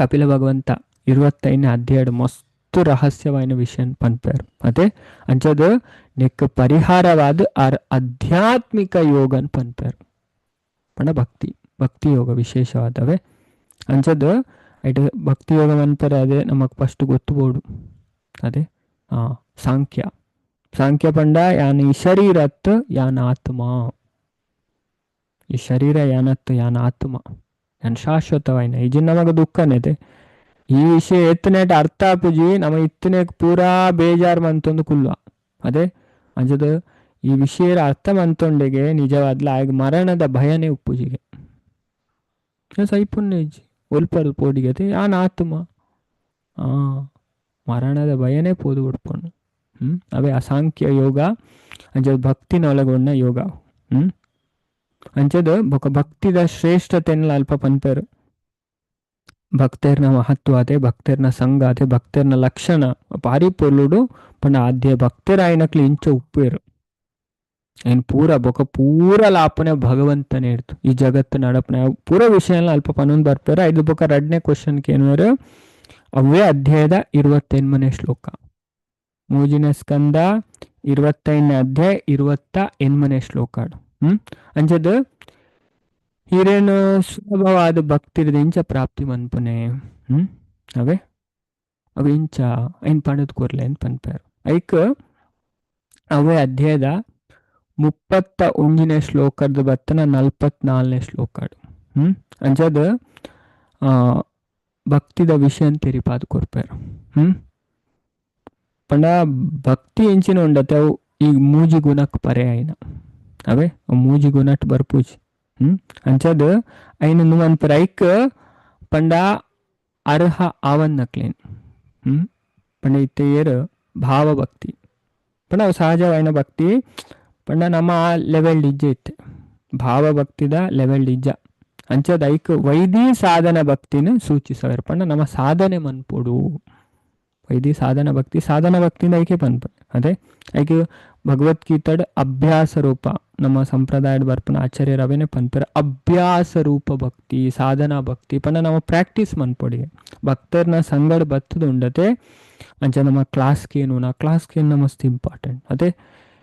ಕಪಿಲ ಭಗವಂತ 25ನೇ ಅಧ್ಯಾಯ ಮಸ್ತ್ ರಹಸ್ಯವಾದ ವಿಷಯ ಪನ್ಪೇರು. ಅದೇ ಅಂಚದ ನೆಕ್ ಪರಿಹಾರವಾದ ಆಧ್ಯಾತ್ಮಿಕ ಯೋಗನ್ ಪನ್ಪೇರು ಪಂಡ ಭಕ್ತಿ ಯೋಗ ವಿಶೇಷವಾದವೇ ಅಂಚದ ಐಟ್ ಭಕ್ತಿ ಯೋಗ ಮನ್ಪೇರು. ಅದೇ ನಮಗ್ ಫಸ್ಟ್ ಗೊತ್ತುಬೋಡು ಅದೇ ಸಾಂಖ್ಯ ಪಂಡ ಯಾನ್ ಈ ಶರೀರತ್ ಯಾನ್ ಆತ್ಮ, ಈ ಶರೀರ ಯಾನತ್ ಯಾನ್ ಆತ್ಮ ಯಾನ್ ಶಾಶ್ವತವಾಯಿನ ಈಜಿ ನಮಗ ದುಃಖನೇದೆ ಈ ವಿಷಯ ಎತ್ತನೇಟ್ ಅರ್ಥ ಆಪುಜಿ ನಮ್ಮ ಇತ್ತನೇಕ್ ಪೂರಾ ಬೇಜಾರ್ ಮಂತೊಂದು ಕುಲ್ವ. ಅದೇ ಅಂಜದ ಈ ವಿಷಯ ಅರ್ಥ ಮಂತೊಂಡೆಗೆ ನಿಜವಾದ್ಲ ಆಗ ಮರಣದ ಭಯನೇ ಉಪ್ಪುಜಿಗೆ ಸೈಪುಣ್ಯ ಇಜ್ಜಿ ಒಲ್ಪಲ್ ಪೋಡಿಗತೆ ಯಾನ್ ಆತ್ಮ ಮರಣದ ಭಯನೇ ಪೋದು ಉಡ್ಕೊಂಡು ಅವೇ ಅಸಾಂಖ್ಯ ಯೋಗ ಅಂಚದ ಭಕ್ತಿನ ಒಳಗೊಂಡ ಯೋಗ. ಅಂಚದ ಭಕ್ತಿದ ಶ್ರೇಷ್ಠತೆನ ಅಲ್ಪ ಪನ್ಪೇರು. ಭಕ್ತರ್ನ ಮಹತ್ವ ಅದೇ ಭಕ್ತರ್ನ ಸಂಘ ಅದೇ ಭಕ್ತರ್ನ ಲಕ್ಷಣ ಪಾರಿ ಪೊರ್ಲುಡು ಪಂಡ ಆದ್ಯ ಭಕ್ತರ ಆಯ್ನಕ್ಲಿ ಇಂಚ ಉಪ್ಪೇರು ಏನ್ ಪೂರ ಲಾಪನೆ ಭಗವಂತನೇ ಇರ್ತು ಈ ಜಗತ್ತು ನಡಪನೆ ಪೂರ ವಿಷಯ ಅಲ್ಪ ಪನ್ನೊಂದು ಬರ್ಪೇರು. ಐದು ಬೊಕ 2ನೇ ಕ್ವಶನ್ಗೆ ಏನಾರು ಅವೇ ಅಧ್ಯಾಯದ 28ನೇ ಶ್ಲೋಕ ಮೂಜಿನ ಸ್ಕಂದ 25ನೇ ಅಧ್ಯಾಯ 28ನೇ ಶ್ಲೋಕ ಅಂಚದ ಹಿರೇನು ಸುಲಭವಾದ ಭಕ್ತಿರದ ಇಂಚ ಪ್ರಾಪ್ತಿ ಮನ್ಪುನೆ ಅವೇ ಅವು ಇಂಚ ಐನ್ ಪಣದ್ ಕೊರ್ಲೆ ಅಂತ ಪನ್ಪೇರು. ಐಕ್ ಅವೇ ಅಧ್ಯಾಯದ 31ನೇ ಶ್ಲೋಕದ ಬತ್ತನ 44ನೇ ಶ್ಲೋಕ ಅಂಚದ ಭಕ್ತಿದ ವಿಷಯ ತೆರಿಪಾದ ಕೊರ್ಪೇರು. ಪಂಡ ಭಕ್ತಿ ಎಂಚಿನ ಉಂಡತೆ ಅವು ಈಗ ಮೂಜಿ ಗುಣಕ್ ಪರೆ ಆಯ್ನ ಅವೇ ಮೂಜಿ ಗುಣಟ್ ಬರ್ಪೂಜಿ ಅಂಚದ ಐನ ಮನ್ಪೇರು. ಐಕ್ ಪಂಡ ಅರ್ಹ ಆವನ್ನಕ್ಲೇನ್ ಪಂಡ ಇತ್ತೆಯರು ಭಾವಭಕ್ತಿ ಪಂಡ ಅವು ಸಹಜವಾಯಿನ ಭಕ್ತಿ ಪಂಡ ನಮ್ಮ ಲೆವೆಲ್ ಡಿಜ್ಜ ಇತ್ತೆ ಭಾವಭಕ್ತಿದ ಲೆವೆಲ್ ಡಿಜ್ಜ ಅಂಚದ ಐಕ್ ವೈದಿ ಸಾಧನ ಭಕ್ತಿನ ಸೂಚಿಸವರು ಪಂಡ ನಮ್ಮ ಸಾಧನೆ ಮನ್ಪೋಡು ವೈದಿ ಸಾಧನ ಭಕ್ತಿಯಿಂದ ಐಕೆ ಪನ್ಪ ಅದೇ ಐಕೆ ಭಗವದ್ಗೀತಡ್ ಅಭ್ಯಾಸ ರೂಪ ನಮ್ಮ ಸಂಪ್ರದಾಯದ ಬರ್ಪನ ಆಚಾರ್ಯರ ಅವೇನೆ ಪನ್ಪರ ಅಭ್ಯಾಸ ರೂಪ ಭಕ್ತಿ ಸಾಧನಾ ಭಕ್ತಿ ಪಂಡ ನಮ್ಮ ಪ್ರಾಕ್ಟೀಸ್ ಮನ್ಪೊಡಿಗೆ ಭಕ್ತರ್ನ ಸಂಗಡ ಬತ್ತದ ಉಂಡತೆ ಅಂಚ ನಮ್ಮ ಕ್ಲಾಸ್ಗೇನು ಮಸ್ತ್ ಇಂಪಾರ್ಟೆಂಟ್. ಅದೇ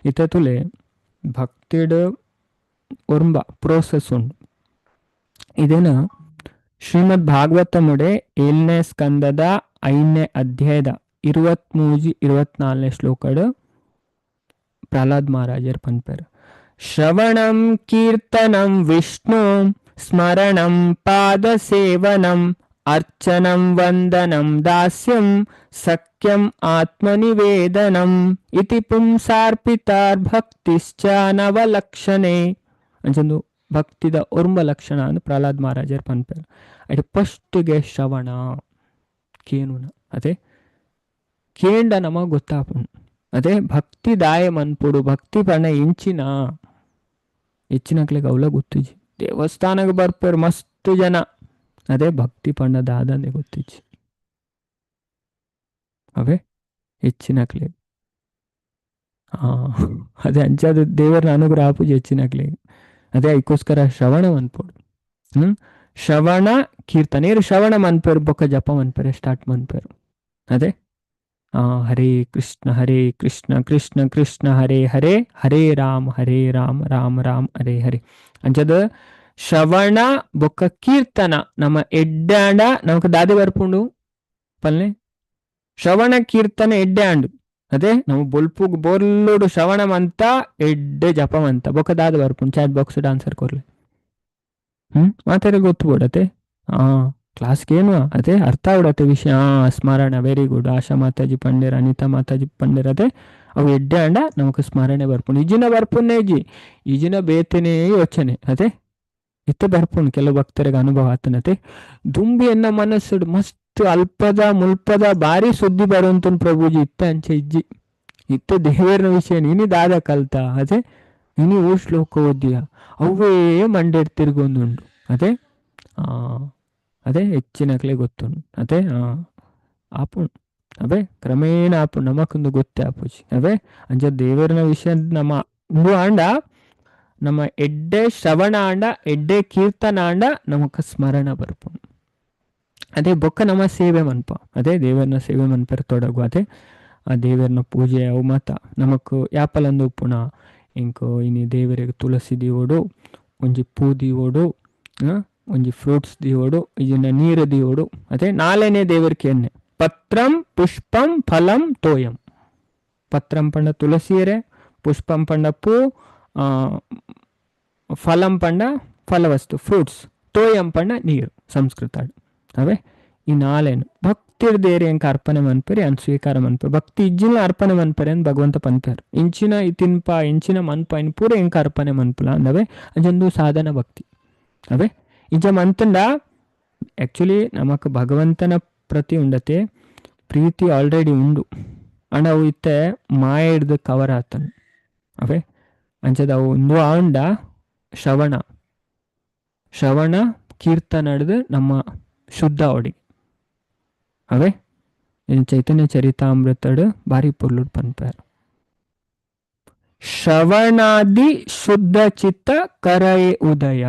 ಇತ ತುಲೆ ಭಕ್ತಿಡ್ ಒರ್ಂಬ ಪ್ರೋಸೆಸ್ ಉಂಡು ಇದೇನ ಶ್ರೀಮದ್ ಭಾಗವತಮುಡೆ 7ನೇ ಸ್ಕಂದದ 5ನೇ ಅಧ್ಯಾಯದ 23-24ನೇ ಶ್ಲೋಕಡ್ ಪ್ರಹ್ಲಾದ್ ಮಹಾರಾಜರ್ ಪನ್ಪೇರು. ಶ್ರವಣಂ ಕೀರ್ತನಂ ವಿಷ್ಣು ಸ್ಮರಣಂ ಪಾದ ಸೇವನಂ ಅರ್ಚನಂ ವಂದನಂ ದಾಸ್ಯಂ ಸಖ್ಯಂ ಆತ್ಮನಿವೇದನಂ ಇತಿ ಪುಂಸಾರ್ಪಿತಾರ್ ಭಕ್ತಿಶ್ಚ ನವಲಕ್ಷಣೆ ಅಂಚಂದು ಭಕ್ತಿದ ಒರ್ಂಬ ಲಕ್ಷಣ ಅಂತ ಪ್ರಹ್ಲಾದ್ ಮಹಾರಾಜರ್ ಪನ್ಪೇರು. ಅಟ್ ಫಸ್ಟ್ಗೆ ಶ್ರವಣ ಕೇನುನ ಅದೇ ಕೇಂಡ ನಮಗ್ ಗೊತ್ತಾಪುಂಡು ಅದೇ ಭಕ್ತಿ ದಾಯ ಮನ್ಪುಡು ಭಕ್ತಿ ಪಣ ಹೆಚ್ಚಿನಕ್ಲೆಗ್ ಅವಲ ಗೊತ್ತಿಜಿ ದೇವಸ್ಥಾನಕ್ಕೆ ಬರ್ಪೇರು ಮಸ್ತ್ ಜನ ಅದೇ ಭಕ್ತಿ ಪಂಡ ದಾದಂದೆ ಗೊತ್ತಿಜಿ ಅವೇ ಹೆಚ್ಚಿನಕ್ಲೆ ಅದೇ ಅಂಚದ ದೇವರ ಅನುಗ್ರಹ ಆಪುಜಿ ಹೆಚ್ಚಿನಕ್ಲೆಗ್ ಅದೇ ಐಕೋಸ್ಕರ ಶ್ರವಣ ಮನ್ಪೋಡು ಶ್ರವಣ ಕೀರ್ತನೆ ಶ್ರವಣ ಮನ್ಪೇರು ಬೊಕ್ಕ ಜಪ ಮನ್ಪೇರು ಸ್ಟಾರ್ಟ್ ಮನ್ಪೇರು. ಅದೇ ಹರೇ ಕೃಷ್ಣ ಕೃಷ್ಣ ಕೃಷ್ಣ ಹರೇ ಹರೇ ಹರೇ ರಾಮ ರಾಮ ರಾಮ ಹರೇ ಹರೇ ಅಂಚದ ಶ್ರವಣ ಬೊಕ್ಕ ಕೀರ್ತನ ನಮ್ಮ ಎಡ್ಡಾಂಡ ನಮಕ್ ದಾದೆ ಬರ್ಪುಂಡು ಪಲ್ಲೆ ಶ್ರವಣ ಕೀರ್ತನ ಎಡ್ಡಾಂಡು ಅದೇ ನಾವು ಬೊಲ್ಪುಗ್ ಬೋರ್ಲುಡು ಶ್ರವಣಂ ಅಂತ ಎಡ್ಡೆ ಜಪಂ ಅಂತ ಬೊಕ್ಕ ದಾದ ಬರ್ಪುಂಡು ಚಾಟ್ ಬಾಕ್ಸ್ ಆನ್ಸರ್ ಕೊರ್ಲೆ ಮಾತಾಡಿ ಗೊತ್ತು ಬಿಡತ್ತೆ ಕ್ಲಾಸ್ಗೆ ಏನು ಅದೇ ಅರ್ಥ ಆಗ್ಬಿಡತ್ತೆ ವಿಷಯ ಸ್ಮರಣ ವೆರಿ ಗುಡ್ ಆಶಾ ಮಾತಾಜಿ ಪಂಡೇರ್ ಅನಿತಾ ಮಾತಾಜಿ ಪಂಡೇರ್ ಅದೇ ಅವು ಎಡ್ಡೆ ಅಂಡ ನಮಕ್ ಸ್ಮರಣೆ ಬರ್ಪುಂಡು ಇಜಿನ ಬರ್ಪುನ್ನೆ ಈಜಿನ ಬೇತೆನೇ ಯೋಚನೆ ಅದೇ ಇತ್ತೆ ಬರ್ಪುಂಡು ಕೆಲವು ಭಕ್ತರಿಗೆ ಅನುಭವ ಆತನತೆ ದುಂಬಿ ಎನ್ನ ಮನಸ್ಸು ಮಸ್ತ್ ಅಲ್ಪದ ಮುಲ್ಪದ ಬಾರಿ ಸುದ್ದಿ ಬರುವಂತ ಪ್ರಭುಜಿ ಇತ್ತ ಅಂಚೆ ಇಜ್ಜಿ ಇತ್ತೆ ದೇವರನ ವಿಷಯ ನೀನಿ ದಾದ ಕಲ್ತ ಅದೇ ನೀನಿ ಓ ಶ್ಲೋಕ ಓದಿಯ ಅವೇ ಮಂಡೇಡ್ ತಿರ್ಗೊಂದುಂಡು ಅದೇ ಅದೇ ಹೆಚ್ಚಿನಕ್ಲೆ ಗೊತ್ತುಂಡು ಅದೇ ಆಪುಂಡು ಅವೇ ಕ್ರಮೇಣ ಆಪುಂಡು ನಮಕೊಂದು ಗೊತ್ತೇ ಆಪುಜಿ ಅವೇ ಅಂಚ ದೇವರನ ವಿಷಯ ನಮ್ಮ ಇಂದು ಆಂಡ ನಮ್ಮ ಎಡ್ಡೆ ಶ್ರವಣ ಆಂಡ ಎಡ್ಡೆ ಕೀರ್ತನ ಆಂಡ ನಮಕ್ ಸ್ಮರಣ ಬರ್ಪುಂಡು ಅದೇ ಬೊಕ್ಕ ನಮ್ಮ ಸೇವೆ ಮನ್ಪ ಅದೇ ದೇವರನ ಸೇವೆ ಮನ್ಪರ್ ತೊಡಗು ಅದೇ ಆ ದೇವರನ ಪೂಜೆ ಅವು ಮತ ನಮಕ್ ಯಾಪಲಂದು ಉಪ್ಪುಣ ಇಂಕೋ ಇನಿ ದೇವರಿಗೆ ತುಳಸಿ ದೀವೋಡು ಒಂಜಿ ಪೂ ದೀವೋಡು ಒಂಜಿ ಫ್ರೂಟ್ಸ್ ದೀವೋಡು ಇದನ್ನ ನೀರು ದೀವೋಡು ಅದೇ ನಾಳೆನೇ ದೇವರಿಗೆ ಎಣ್ಣೆ ಪತ್ರಂ ಪುಷ್ಪಂ ಫಲಂ ತೋಯಂ ಪತ್ರಂ ಪಂಡ ತುಳಸಿಯರೆ ಪುಷ್ಪಂ ಪಂಡ ಪೂ ಫಲಂ ಪಂಡ ಫಲವಸ್ತು ಫ್ರೂಟ್ಸ್ ತೋಯಂ ಪಂಡ ನೀರು ಸಂಸ್ಕೃತ ಅವೇ ಈ ನಾಳೆನು ಭಕ್ತಿರ್ ದೇರಿ ಎಂಕ ಅರ್ಪಣೆ ಮನ್ಪರಿ ಅನ್ ಸ್ವೀಕಾರ ಮನ್ಪರಿ ಭಕ್ತಿ ಇಜ್ಜಿನ ಅರ್ಪಣೆ ಮನ್ಪರಿ ಅಂತ ಭಗವಂತ ಪನ್ಪೇರು ಇಂಚಿನ ತಿನ್ಪ ಇಂಚಿನ ಮನ್ಪ ಇನ್ ಪೂರ ಎಂಕ ಅರ್ಪಣೆ ಮನ್ಪುಲ ಅಂದವೆ ಅಂಜೊಂದು ಸಾಧನ ಭಕ್ತಿ ಅವೇ ಇಂಚ ಮಂತಂಡ ಆ್ಯಕ್ಚುಲಿ ನಮಕ್ ಭಗವಂತನ ಪ್ರತಿ ಉಂಡತೆ ಪ್ರೀತಿ ಆಲ್ರೆಡಿ ಉಂಡು ಅಂಡ್ ಅವು ಇತ್ತೆ ಮಾಯ ಹಿಡ್ದು ಕವರ್ ಆತನು ಅವೇ ಅಂಚದ ಅವು ಒಂದು ಆಂಡ ಶ್ರವಣ ಕೀರ್ತನ ಹಿಡ್ದು ನಮ್ಮ ಶುದ್ಧ ಒಡಿಗೆ ಅವೇ ಇನ್ನು ಚೈತನ್ಯ ಚರಿತಾಮೃತಡ್ ಬಾರಿ ಪೊರ್ಲುಡ್ ಪನ್ಪೇರು ಶ್ರವಣಾದಿ ಶುದ್ಧ ಚಿತ್ತ ಕರಯೆ ಉದಯ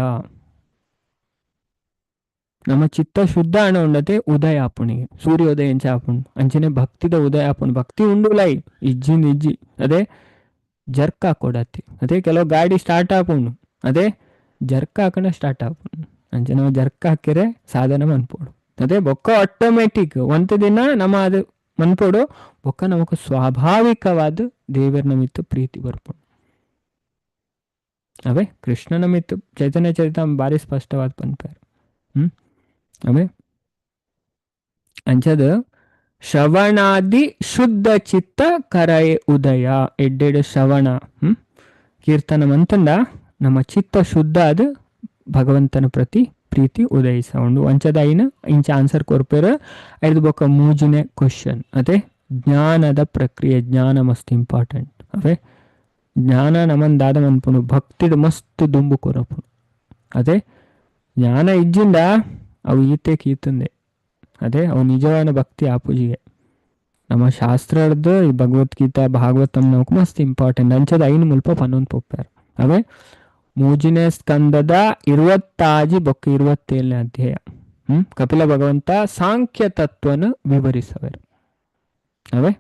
ನಮ್ಮ ಚಿತ್ತ ಶುದ್ಧ ಹಣ ಉಂಡತೆ ಉದಯ ಆಪುಣಿಗೆ ಸೂರ್ಯೋದಯ ಎಂಚ ಆಪುಂಡು ಅಂಚನೆ ಭಕ್ತಿದ ಉದಯ ಆಪುಂಡು ಭಕ್ತಿ ಉಂಡು ಲೈ ಇಜ್ಜಿ ಅದೇ ಜರ್ಕ್ ಹಾಕೊಡತ್ತಿ ಅದೇ ಕೆಲವು ಗಾಡಿ ಸ್ಟಾರ್ಟ್ ಆಪುಂಡು ಅದೇ ಜರ್ಕ್ ಹಾಕೊಂಡ ಸ್ಟಾರ್ಟ್ ಆಪುಂಡು ಅಂಚೆ ನಾವು ಜರ್ಕ್ ಹಾಕಿರೆ ಸಾಧನ ಮನ್ಪೋಡು ಅದೇ ಬೊಕ್ಕ ಆಟೋಮೆಟಿಕ್ ಒಂದು ದಿನ ನಮ್ಮ ಅದು ಮನ್ಪೋಡು ಬೊಕ್ಕ ನಮಕ್ ಸ್ವಾಭಾವಿಕವಾದ ದೇವರ ಮಿತ್ತು ಪ್ರೀತಿ ಬರ್ಪುಂಡು ಅವೇ ಕೃಷ್ಣನ ಮಿತ್ತು ಚೈತನ್ಯ ಚರಿತ ಬಾರಿ ಸ್ಪಷ್ಟವಾದ ಪನ್ಪೇರು ಅವೇ ಅಂಚದ ಶ್ರವಣಾದಿ ಶುದ್ಧ ಚಿತ್ತ ಕರಯೆ ಉದಯ ಎಡ್ಡೆಡು ಶ್ರವಣ ಕೀರ್ತನ ಮಂತಂಡ ನಮ್ಮ ಚಿತ್ತ ಶುದ್ಧ ಅದು ಭಗವಂತನ ಪ್ರತಿ ಪ್ರೀತಿ ಉದಯಿಸ ಉಂಡು ಅಂಚದ ಐನ ಇಂಚ ಆನ್ಸರ್ ಕೊರ್ಪೇರ ಐದು ಬೊಕ್ಕ ಮೂಜಿನೆ ಕ್ವಶನ್ ಅದೇ ಜ್ಞಾನದ ಪ್ರಕ್ರಿಯೆ ಜ್ಞಾನ ಮಸ್ತ್ ಇಂಪಾರ್ಟೆಂಟ್ ಅವೇ ಜ್ಞಾನ ನಮನ್ ದಾದ ಮನ್ಪುಂಡು ಭಕ್ತಿಡ್ ಮಸ್ತ್ ದುಂಬು ಕೊರಪುಂಡು ಅದೇ ಜ್ಞಾನ ಇಜ್ಜಿಂದ ಅವು ಈತೆ ಕೀತಂದೆ ಅದೇ ಅವು ನಿಜವಾದ ಭಕ್ತಿ ಆಪುಜಿಗೆ ನಮ್ಮ ಶಾಸ್ತ್ರದ್ದು ಈ ಭಗವದ್ಗೀತಾ ಭಾಗವತಂ ನಮಕ್ ಮಸ್ತ್ ಇಂಪಾರ್ಟೆಂಟ್ ಅಂಚದ ಐನು ಮುಲ್ಪ ಪನ್ನೊಂದು ಪೊಪ್ಪಾರು ಅವೇ ಮೂಜಿನೇ ಸ್ಕಂದದ 26 ಬೊಕ್ಕ 27ನೇ ಅಧ್ಯಾಯ ಕಪಿಲ ಭಗವಂತ ಸಾಂಖ್ಯ ತತ್ವನ ವಿವರಿಸವರು ಅವೇ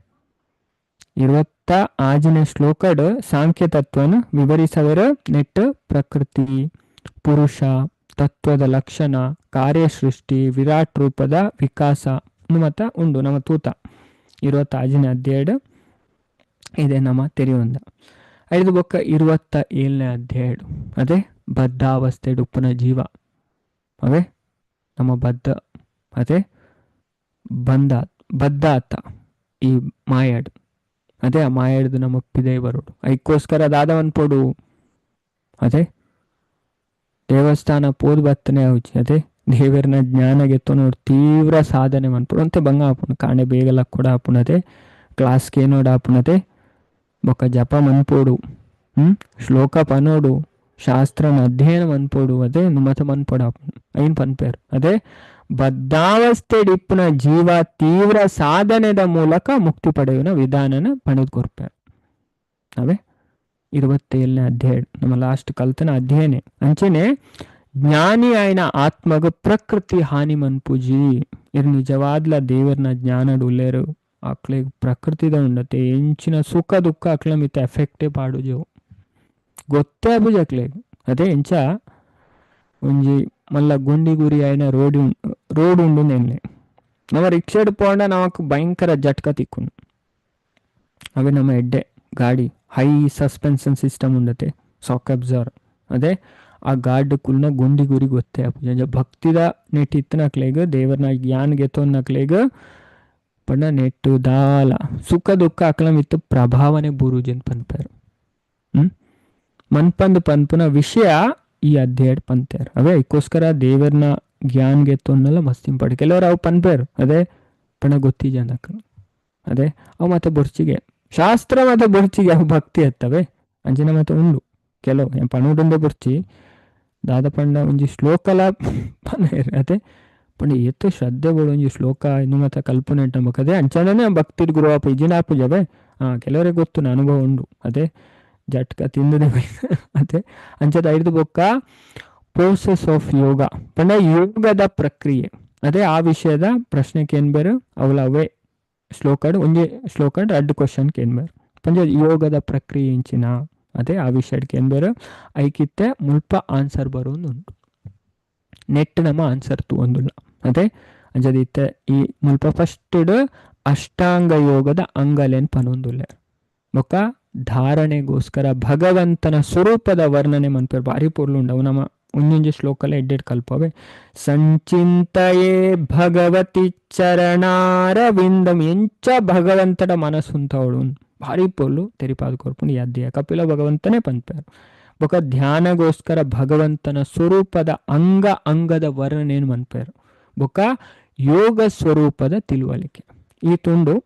26ನೇ ಶ್ಲೋಕಡ್ ಸಾಂಖ್ಯ ತತ್ವನ ವಿವರಿಸವರ ನೆಟ್ ಪ್ರಕೃತಿ ಪುರುಷ ತತ್ವದ ಲಕ್ಷಣ ಕಾರ್ಯ ಸೃಷ್ಟಿ ವಿರಾಟ್ ರೂಪದ ವಿಕಾಸ ಮತ ಉಂಡು ನಮ್ಮ ತೂತ 26ನೇ ಅಧ್ಯಾಯ ಇದೆ ನಮ್ಮ ತೆರೆಯೊಂದ ಐದು ಬೊಕ್ಕ 27ನೇ ಅಧ್ಯಾಯ ಅದೇ ಬದ್ಧಾವಸ್ಥೆ ಉಪ್ಪನ ಜೀವ ಅವೇ ನಮ್ಮ ಬದ್ಧ ಅದೇ ಬದ್ಧಾತ ಈ ಮಾಯಾಡ್ ಅದೇ ಆ ಮಾಯಾಡ್ದು ನಮ್ಮ ಪಿದೆ ಬರೋಡು ಐಕ್ಕೋಸ್ಕರ ದಾದವನ್ ಪೋಡು ಅದೇ ದೇವಸ್ಥಾನ ಪೋದ್ ಬತ್ತನೆ ಔಚಿ ಅದೇ ದೇವರನ ಜ್ಞಾನ ಗೆತ್ತು ನೋಡಿ ತೀವ್ರ ಸಾಧನೆ ಮನ್ಪುಡು ಅಂತೆ ಬಂಗ ಆಪುಣ ಕಾಣೆ ಬೇಗಲ ಕೂಡ ಆಪುಣದೆ ಕ್ಲಾಸ್ಗೆ ನೋಡ ಆಪುಣದೆ ಬೊಕ್ಕ ಜಪ ಮನ್ಪೋಡು ಶ್ಲೋಕ ಪನೋಡು ಶಾಸ್ತ್ರನ ಅಧ್ಯಯನ ಮನ್ಪೋಡು ಅದೇ ನುಮತ ಮನ್ಪೋಡು ಆಪುಣ ಐನ್ ಪನ್ಪೇರು ಅದೇ ಬದ್ಧಾವಸ್ಥೆ ಡಿಪ್ಪುನ ಜೀವ ತೀವ್ರ ಸಾಧನೆದ ಮೂಲಕ ಮುಕ್ತಿ ಪಡೆಯುವ ವಿಧಾನನ ಪಣದ್ ಕೊರ್ಪೇರು ಅವೇ 27ನೇ ಅಧ್ಯಾಯ ನಮ್ಮ ಲಾಸ್ಟ್ ಕಲ್ತನ ಅಧ್ಯಯನೆ ಅಂಚೆನೆ ಜ್ಞಾನಿ ಆಯ್ನ ಆತ್ಮಗ ಪ್ರಕೃತಿ ಹಾನಿ ಮನ್ಪುಜಿ ಇರ್ ನಿಜವಾದ್ಲ ದೇವರನ ಜ್ಞಾನ ಉಲ್ಲೇರು ಅಕ್ಳಿಗೆ ಪ್ರಕೃತಿದ ಉಂಡತೆ ಎಂಚಿನ ಸುಖ ದುಃಖ ಅಕ್ಳ ಮಿತ್ತ ಎಫೆಕ್ಟೇ ಪಾಡುಜವು ಗೊತ್ತೇ ಆಬುಜ ಅಕ್ಳಿಗೆ ಅದೇ ಎಂಚ ಒಂಜಿ ಮಲ್ಲ ಗುಂಡಿ ಗುರಿ ಆಯ್ನ ರೋಡ್ ಉಂಡು ನೆನ್ನೆ ನಮ್ಮ ರಿಕ್ಷಾಡ್ ಪೋಂಡ ನಮಕ್ ಭಯಂಕರ ಜಟ್ಕ ತಿಕ್ಕುಂಡು ಅವೇ ನಮ್ಮ ಎಡ್ಡೆ ಗಾಡಿ ಹೈ ಸಸ್ಪೆನ್ಷನ್ ಸಿಸ್ಟಮ್ ಉಂಡತೆ ಸಾಕ್ ಅಬ್ಸರ್ವ್ ಅದೇ ಆ ಗಾಡ್ ಕುಲ್ನ ಗುಂಡಿ ಗುರಿ ಗೊತ್ತೇ ಆಪುಜ ಭಕ್ತಿದ ನೆಟ್ ಇತ್ತನಕ್ಲೇಗ ದೇವರನ ಜ್ಞಾನ ಗೆತ್ತೋನ್ನಕ್ಲೇಗ ಪಂಡ ನೆಟ್ಟು ದಾಲ ಸುಖ ದುಃಖ ಅಕ್ಲ ಮಿತ್ತು ಪ್ರಭಾವನೆ ಬುರುಜನ್ ಪನ್ಪೇರು. ಮನ್ಪಂದು ಪನ್ಪುನ ವಿಷಯ ಈ ಅಧ್ಯಾಯ ಪಂತೇರು ಅವೇ ಇದಕ್ಕೋಸ್ಕರ ದೇವರನ್ನ ಜ್ಞಾನ್ ಗೆತ್ತೊನ್ನಲ್ಲ ಮಸ್ತ್ ಇಂಪಾರ್ಟೆಂಟ್. ಕೆಲವರು ಅವು ಪನ್ಪೇರು ಅದೇ ಪಣ ಗೊತ್ತಿಜ ಅಂದಕ್ಕ ಅದೇ ಅವು ಮತ್ತೆ ಬೊರ್ಚಿಗೆ ಶಾಸ್ತ್ರ ಮತ್ತೆ ಬೊರ್ಚಿಗೆ ಅವು ಭಕ್ತಿ ಎತ್ತವೆ ಅಂಚಿನ ಮತ್ತೆ ಉಂಡು ಕೆಲವು ಪಣುಡುಂದೆ ಬೊರ್ಚಿ ದಾದ ಪಂಡ ಒಂಜಿ ಶ್ಲೋಕಲ ಪನೇರು ಅದೇ ಪಂಡ ಎತ್ತು ಶ್ರದ್ಧೆ ಬೋಡು ಒಂಜಿ ಶ್ಲೋಕ ಇನ್ನು ಮತ್ತೆ ಕಲ್ಪನೆ ಇಟ್ಟಂಬಕ್ ಅದೇ ಅಂಚನೇ ಭಕ್ತಿ ಗುರು ಆಪ ಇಜಿನ ಆಪುಜವೇ ಕೆಲವರಿಗೆ ಗೊತ್ತು ನನ್ನ ಅನುಭವ ಉಂಡು ಅದೇ ಜಟ್ಕ ತಿಂದದೆ ಅದೇ ಅಂಚದ ಐದು ಬೊಕ್ಕ ಪ್ರೋಸೆಸ್ ಆಫ್ ಯೋಗ ಪಂಡ ಯೋಗದ ಪ್ರಕ್ರಿಯೆ ಅದೇ ಆ ವಿಷಯದ ಪ್ರಶ್ನೆಗೆ ಏನ್ ಬೇರು ಅವಳ ಅವೇ ಶ್ಲೋಕಡ್ ಒಂಜಿ ಶ್ಲೋಕಡ್ 2 ಕ್ವಶನ್ಗೆ ಏನ್ ಬೇರು ಪಂಜ ಯೋಗದ ಪ್ರಕ್ರಿಯೆ ಇಂಚಿನ ಅದೇ ಆ ವಿಷಯಕ್ಕೆ ಏನ್ ಬೇರು ಐಕಿತ್ತೆ ಮುಲ್ಪ ಆನ್ಸರ್ ಬರೋದು ಉಂಟು ನೆಟ್ ನಮ್ಮ ಆನ್ಸರ್ ಒಂದುಲ್ಲ ಅದೇ ಅಂಜದ ಇತ್ತೆ ಈ ಮುಲ್ಪ ಫಸ್ಟ್ ಅಷ್ಟಾಂಗ ಯೋಗದ ಅಂಗಲೇನ್ ಪನೊಂದುಲ್ಲ ಬೊಕ್ಕ ಧಾರಣೆಗೋಸ್ಕರ ಭಗವಂತನ ಸ್ವರೂಪದ ವರ್ಣನೆ ಮನ್ಪೇರು ಭಾರಿ ಪೊರ್ಲು ಉಂಡು ಅವು ನಮ್ಮ ಒಂದೊಂದು ಶ್ಲೋಕಲ್ಲ ಎಡ್ಡೆಡ್ ಕಲ್ಪವೆ. ಸಂಚಿಂತಯೇ ಭಗವತಿ ಚರಣಾರವಿಂದಂ ಎಂಚ ಭಗವಂತನ ಮನಸ್ಸುಂತವಳು ಭಾರಿ ಪೊರ್ಲು ತೆರಿಪಾದ ಕೊರ್ಪುಂಡು ಈ ಅಧ್ಯಾಯ ಕಪಿಲ ಭಗವಂತನೇ ಪನ್ಪೇರು ಬೊಕ ಧ್ಯಾನಗೋಸ್ಕರ ಭಗವಂತನ ಸ್ವರೂಪದ ಅಂಗದ ವರ್ಣನೆಯನ್ನು ಮನ್ಪೇರು ಬೊಕ ಯೋಗ ಸ್ವರೂಪದ ತಿಳುವಳಿಕೆ ಈ ತುಂಡು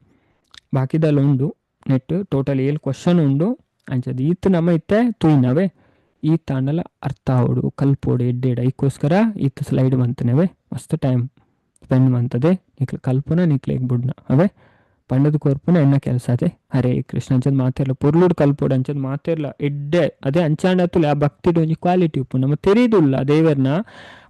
ಬಾಕಿದಲ್ಲಿ ಉಂಡು ನೆಟ್ ಟೋಟಲ್ 7 ಕ್ವಶನ್ ಉಂಡು ಅಂಚದ ಈತ್ ನಮ್ಮ ಇತ್ತೆ ತುಯ್ನವೆ ಈ ತಾಂಡಲ ಅರ್ಥ ಆವಡು ಕಲ್ಪೋಡು ಎಡ್ಡೆಡ ಈಕೋಸ್ಕರ ಈತ್ ಸ್ಲೈಡ್ ಮಂತನೇವೆ ಮಸ್ತ್ ಟೈಮ್ ಸ್ಪೆಂಡ್ ಮಂತದೆ ನಿಕ್ಲ ಕಲ್ಪನ ನಿಕ್ಲೆಗ್ ಬುಡ್ನ ಅವೇ ಪಂಡದ ಕೋರ್ಪುನ ಎನ್ನ ಕೆಲಸ ಅದೇ ಹರೇ ಕೃಷ್ಣ ಅಂಚದ್ ಮಾತಿರ್ಲ ಪೊರ್ಲುಡ್ ಕಲ್ಪೋಡು ಅಂಚದ್ ಮಾತಿರ್ಲ ಎಡ್ಡೆ ಅದೇ ಅಂಚಾಂಡತ್ತುಲೆ ಆ ಭಕ್ತಿಡ್ ಒಂಜಿ ಕ್ವಾಲಿಟಿ ಉಪ್ಪು ನಮ್ಮ ತೆರೀದುಲ್ಲ ದೇವರ್ನ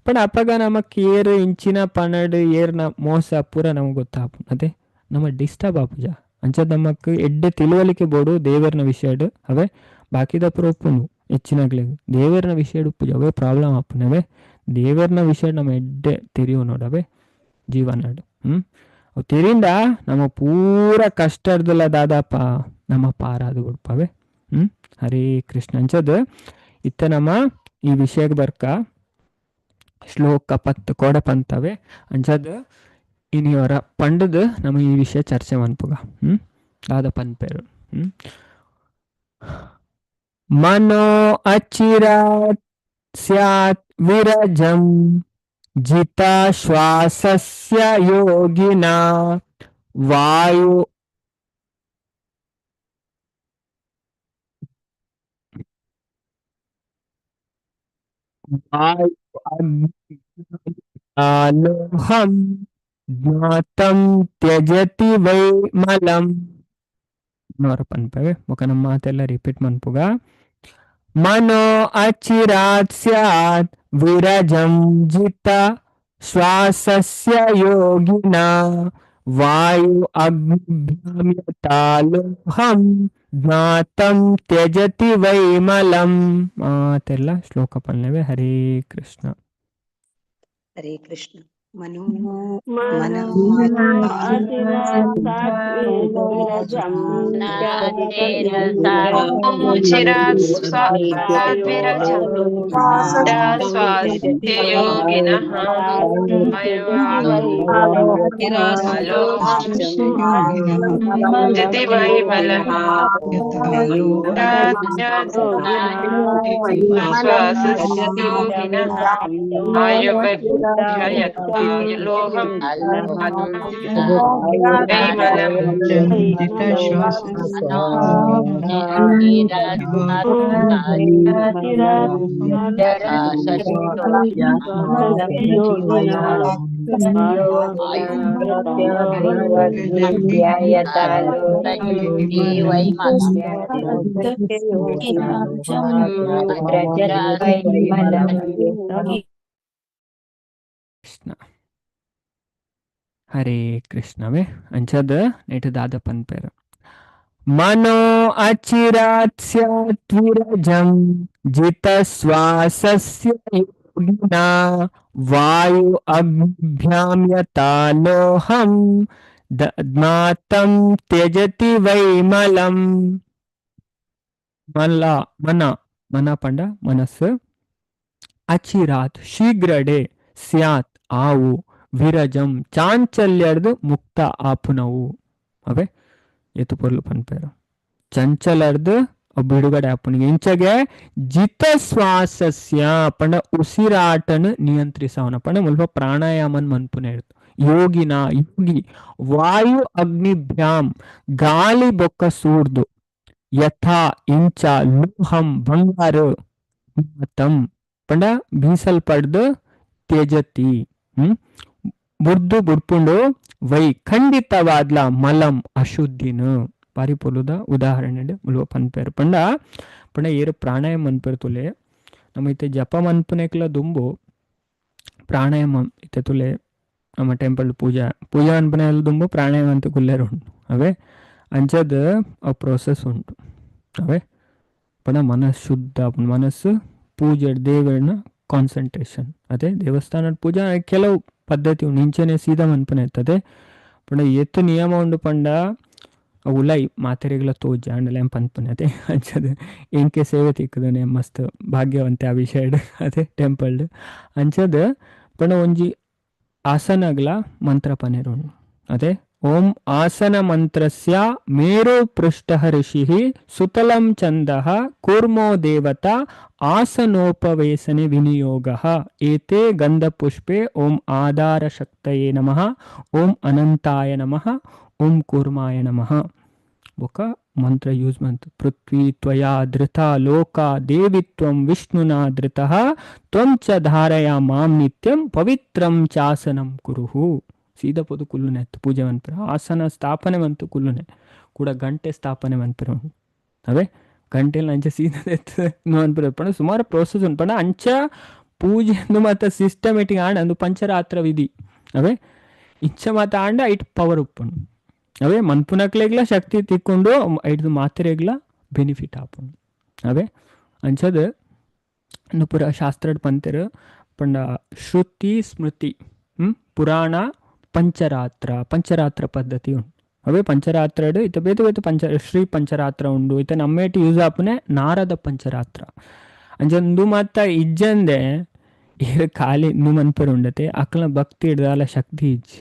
ಪಂಡ ಅಪಗ ನಮಕ್ ಏರ್ ಇಂಚಿನ ಪನಡ್ ಏರ್ನ ಮೋಸ ಪೂರ ನಮಗೆ ಗೊತ್ತಾಪು ಅದೇ ನಮ್ಮ ಡಿಸ್ಟರ್ಬ್ ಆಪುಜ ಅಂಚದ್ ನಮಕ್ ಎಡ್ಡೆ ತಿಳುವಳಿಕೆ ಬೋಡು ದೇವರ್ನ ವಿಷಯಡ್ ಅವೇ ಬಾಕಿದ ಪುರ ಉಪ್ಪುನು ಹೆಚ್ಚಿನಾಗ್ಲಿ ದೇವರ್ನ ವಿಷಯ ಉಪ್ಪುಜ ಅವೇ ಪ್ರಾಬ್ಲಮ್ ಆಪುನವೇ ದೇವರ್ನ ವಿಷಯ ನಮ್ಮ ಎಡ್ಡೆ ತೆರಿಯೋ ನೋಡವೇ ಜೀವನಾಡು ಅವು ತೆರಿಂದ ನಮ್ಮ ಪೂರ ಕಷ್ಟದಲ್ಲ ದಾದಾಪ ನಮ್ಮ ಪಾರಾದು ಕೊಡ್ಪವೆ ಹರೇ ಕೃಷ್ಣ ಅಂಚದ್ ಇತ್ತ ನಮ್ಮ ಈ ವಿಷಯಕ್ಕೆ ಬರ್ಕ ಶ್ಲೋಕ 10 ಕೋಡ ಪಂತವೆ ಅಂಚದ್ ಇನಿಯವರ ಪಂಡದ್ ನಮ್ಮ ಈ ವಿಷಯ ಚರ್ಚೆ ಮನ್ಪುಗ ದಾದ ಪನ್ಪೇರು ಮನೋ ಅಚಿರಾತ್ ಸ್ಯಾತ್ ವಿರಜಂ ಜಿತ ಶ್ವಾಸಸ್ಯ ಯೋಗಿನ ವಾಯು ಲೋಹಂ ಜ್ಞಾತಂ ತ್ಯಜತಿ ವೈ ಮಲಂ ನವರ ಪನ್ಪವೆ ಮುಖ ನಮ್ಮ ಮಾತೆಲ್ಲ ರಿಪೀಟ್ ಮನ್ಪುಗ ಮನೋ ಅಚಿರಾತ್ ಸ್ಯಾತ್ ವಿರಜಂ ಜಿತ ಶ್ವಾಸಸ್ಯ ಯೋಗಿನ ವಾಯು ಅಗ್ನಿಭ್ಯಾಮ್ಯತಾಲೋಹಂ ಜ್ಞಾತಂ ತ್ಯಜತಿ ವೈಮಲಂ ಮಾತೆಲ್ಲ ಶ್ಲೋಕ ಪಲ್ನವೆ ಹರೇ ಕೃಷ್ಣ ಹರೇ ಕೃಷ್ಣ ಮನೋ ಚಿರಾತ್ ಸಾತ್ವಿರಜಂ ಸ್ವಾಸ್ಥ್ಯ ಯೋಗಿನಃ ಜತಿ ವೈಮಲಃ ಶ್ವಾಸಸ್ಯ ಯೋಗಿನಃ ಲೋಹಂ ವೈಮಲಂ ಕೃಷ್ಣ ಹರೇ ಕೃಷ್ಣವೇ ಅಂಚದ ನೆಟ್ ದಾದ ಪನ್ಪೇರು ಮನೋ ಅಚಿರಾತ್ ಸ್ಯಾತ್ ವಿರಜಂ ಜಿತ ಶ್ವಾಸಸ್ಯ ಯೋಗಿನ ವಾಯು ಅಗ್ನಿಭ್ಯಾಮ್ಯತಾಲೋಹಂ ಜ್ಞಾತಂ ತ್ಯಜತಿ ವೈಮಲಂ ಮನ ಪಂಡ ಮನಸ್ಸು ಅಚಿರಾತ್ ಶೀಘ್ರಡೆ ಸ್ಯಾತ್ ಆವು ವಿರಜಂ ಚಾಂಚಲ್ಯರ್ದು ಮುಕ್ತ ಆಪುನವು ಅವೇ ಎತ್ತು ಪೊರ್ಲು ಪನ್ಪೇರು ಚಂಚಲರ್ದು ಬಿಡುಗಡೆ ಆಪುನಿಗೆ ಇಂಚಗೆ ಜಿತ ಶ್ವಾಸಸ್ಯ ಪಂಡ ಉಸಿರಾಟನು ನಿಯಂತ್ರಿಸವನ ಪಂಡ ಮುಲ್ಪ ಪ್ರಾಣಾಯಾಮನ್ ಮನ್ಪುನೆ ಯೋಗಿ ವಾಯು ಅಗ್ನಿಭ್ಯಾಂ ಗಾಳಿ ಬೊಕ್ಕ ಸೂರ್ದು ಯಥಾ ಇಂಚ ಲೋಹಂ ಬಂಗಾರ ಮತಂ ಪಂಡ ಬೀಸಲ್ಪಡ್ದು ತ್ಯಜತಿ ಬುರ್ದು ಬುಡ್ಪುಂಡು ವೈ ಖಂಡಿತವಾದ್ಲ ಮಲಂ ಅಶುದ್ಧಿನು ಪಾರಿಪೊಲುದ ಉದಾಹರಣೆ ಮುಳುವ ಪನ್ಪೇರು ಪಂಡ ಏರು ಪ್ರಾಣಾಯಾಮ ಮನ್ಪೇರು ತುಲೆ ನಮ್ಮ ಇತ್ತೆ ಜಪ ಮನ್ಪುನೆಕ್ಲ ದುಂಬು ಪ್ರಾಣಾಯಾಮ ಇತ್ತೆ ತುಲೆ ನಮ್ಮ ಟೆಂಪಲ್ ಪೂಜಾ ಅನ್ಪನೆಲ್ಲ ದುಂಬು ಪ್ರಾಣಾಯಾಮ ಅಂತ ಕುಲ್ಲೇರು ಉಂಟು ಅವೇ ಅಂಚದ ಆ ಪ್ರೋಸೆಸ್ ಉಂಟು ಅವೇ ಪಂಡ ಮನಸ್ಸು ಶುದ್ಧ ಮನಸ್ಸು ಪೂಜೆ ದೇವರನ್ನ ಕಾನ್ಸಂಟ್ರೇಷನ್ ಅದೇ ದೇವಸ್ಥಾನದ ಪೂಜಾ ಕೆಲವು ಪದ್ಧತಿ ಉಂಟು ಇಂಚೆನೆ ಸೀದಾ ಮನ್ಪನೆ ಇರ್ತದೆ ಪಂಡ ಎತ್ತು ನಿಯಮ ಉಂಡು ಪಂಡ ಉಲೈ ಮಾತೆರೆಗಳ ತೋಜ ಅಂಡಲ ಪನ್ಪನೆ ಅದೇ ಅಂಚದು ಎಂಕೆ ಸೇವೆ ತಿಕ್ಕದನೆ ಮಸ್ತ್ ಭಾಗ್ಯವಂತೆ ಆ ವಿಷಯ ಅದೇ ಟೆಂಪಲ್ಡ್ ಅಂಚದ ಪಂಡ ಒಂಜಿ ಆಸನಗಳ ಮಂತ್ರ ಪನೆರು ಅದೇ ಓಂ ಆಸನ ಮಂತ್ರಸ್ಯ ಮೇರು ಪೃಷ್ಠ ಋಷಿ ಸುತಲಂ ಚಂದಃ ಕೂರ್ಮೋ ದೇವತಾ ಆಸನೋಪವೇಶನೆ ವಿನಿಯೋಗ ಏತೆ ಗಂಧಪುಷ್ಪೆ ಓಂ ಆಧಾರ ಶಕ್ತಯೇ ನಮಃ ಓಂ ಅನಂತಾಯ ನಮಃ ಓಂ ಕೂರ್ಮಾಯ ನಮಃ ಬೊಕ ಮಂತ್ರ ಯೂಸ್ ಮಂತ್ ಪೃಥ್ವಿ ತ್ವಯಾ ಧೃತ ಲೋಕ ದೇವಿತ್ವಂ ವಿಷ್ಣುನಾ ಧೃತಃ ತ್ವಂ ಚ ಧಾರಯ ಮಾಂ ನಿತ್ಯಂ ಪವಿತ್ರಂ ಚಾಸನಂ ಕುರುಹು ಸೀದಾ ಪೋದು ಕುಲ್ಲುನೆ ಪೂಜೆ ಮನ್ಪರ ಆಸನ ಸ್ಥಾಪನೆ ಮಂತು ಕುಲ್ಲುನೆ ಕೂಡ ಗಂಟೆ ಸ್ಥಾಪನೆ ಮನ್ಪರ ಅವೇ ಗಂಟೆಲ್ಲ ಅಂಚೆ ಸೀದಾ ಮನ್ಪರ ಪಣ ಸುಮಾರು ಪ್ರೋಸೆಸ್ ಉಂಟು ಪಣ ಅಂಚ ಪೂಜೆ ಮತ್ತು ಸಿಸ್ಟಮೆಟಿಕ್ ಆಂಡ ಅಂದು ಪಂಚರಾತ್ರ ವಿಧಿ ಅವೇ ಇಂಚ ಮಾತ ಆಂಡ ಇಟ್ ಪವರ್ ಉಪ್ಪುಂಡು ಅವೇ ಮನ್ಪುನಕ್ಲೆಗ್ಲ ಶಕ್ತಿ ತಿಕ್ಕೊಂಡು ಐದು ಮಾತ್ರೆಗ್ಲ ಬೆನಿಫಿಟ್ ಆಪುಂಡು ಅವೇ ಅಂಚದ ಪುರ ಶಾಸ್ತ್ರ ಪಂತೆರು ಪಂಡ ಶ್ರುತಿ ಸ್ಮೃತಿ ಪುರಾಣ ಪಂಚರಾತ್ರ ಪದ್ಧತಿ ಉಂಟು ಅವೇ ಪಂಚರಾತ್ರ ಇತ್ತ ಬೇತು ಶ್ರೀ ಪಂಚರಾತ್ರ ಉಂಡು ಇತ್ತ ನಮ್ಮೇಟಿ ಯೂಸ್ ಆಪುನೆ ನಾರದ ಪಂಚರಾತ್ರ ಅಂಜಂದು ಮತ್ತ ಇಜ್ಜಂದೆ ಏರು ಖಾಲಿ ನು ಮನ್ಪರು ಉಂಡತೆ ಅಕ್ಲ ಭಕ್ತಿ ಹಿಡ್ದಾಲ ಶಕ್ತಿ ಇಜ್ಜಿ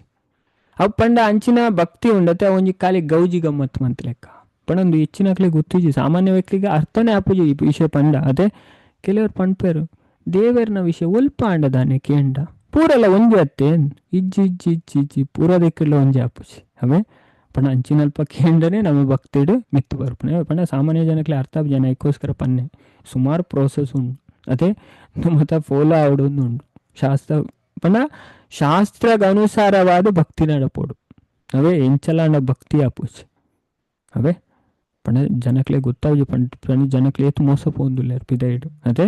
ಅವು ಪಂಡ ಅಂಚಿನ ಭಕ್ತಿ ಉಂಡತೆ ಒಂಜಿ ಖಾಲಿ ಗೌಜಿ ಗಮ್ಮತ್ ಮಂತ್ ಲೆಕ್ಕ ಪಂಡ ಒಂದು ಹೆಚ್ಚಿನಕ್ಲೆ ಗೊತ್ತಿಜ್ಜಿ ಸಾಮಾನ್ಯ ವ್ಯಕ್ತಿಗೆ ಅರ್ಥನೇ ಆಪುಜಿ ಈ ವಿಷಯ ಪಂಡ ಅದೇ ಕೆಲವರು ಪಂಡ್ಪೇರು ದೇವರನ ವಿಷಯ ಒಲ್ಪ ಆಂಡದಾನೆ ಕೇಂಡ ಪೂರೆಲ್ಲ ಒಂಜಿ ಅತ್ತೇನ್ ಇಜ್ಜಿ ಪೂರ ದಿಕ್ಕೆಲ್ಲ ಒಂಜಿ ಆಪುಜಿ ಅವೇ ಪಂಡ ಅಂಚಿನಲ್ಪ ಕೇಂಡನೆ ನಮ್ಮ ಭಕ್ತಿಡು ಮಿತ್ತು ಬರ್ಪನೆ ಪಂಡ ಸಾಮಾನ್ಯ ಜನಕ್ಲೆ ಅರ್ಥ ಜನ ಇದಕ್ಕೋಸ್ಕರ ಪನ್ನೆ ಸುಮಾರು ಪ್ರೋಸೆಸ್ ಉಂಟು ಅದೇ ಮತ್ತ ಫೋಲೋ ಆವಡೊಂದು ಉಂಟು ಶಾಸ್ತ್ರ ಪಂಡ ಶಾಸ್ತ್ರಗ ಅನುಸಾರವಾದ ಭಕ್ತಿ ನಡಪೋಡು ಅವೇ ಎಂಚಲಾಂಡ ಭಕ್ತಿ ಆಪುಜಿ ಅವೇ ಪಂಡ ಜನಕ್ಲೆ ಗೊತ್ತಾವುಜಿ ಪಂಡ ಜನಕ್ಲೆ ಏತು ಮೋಸ ಪೋಂದುಲ್ಲ ಪಿದೈಡು ಅದೇ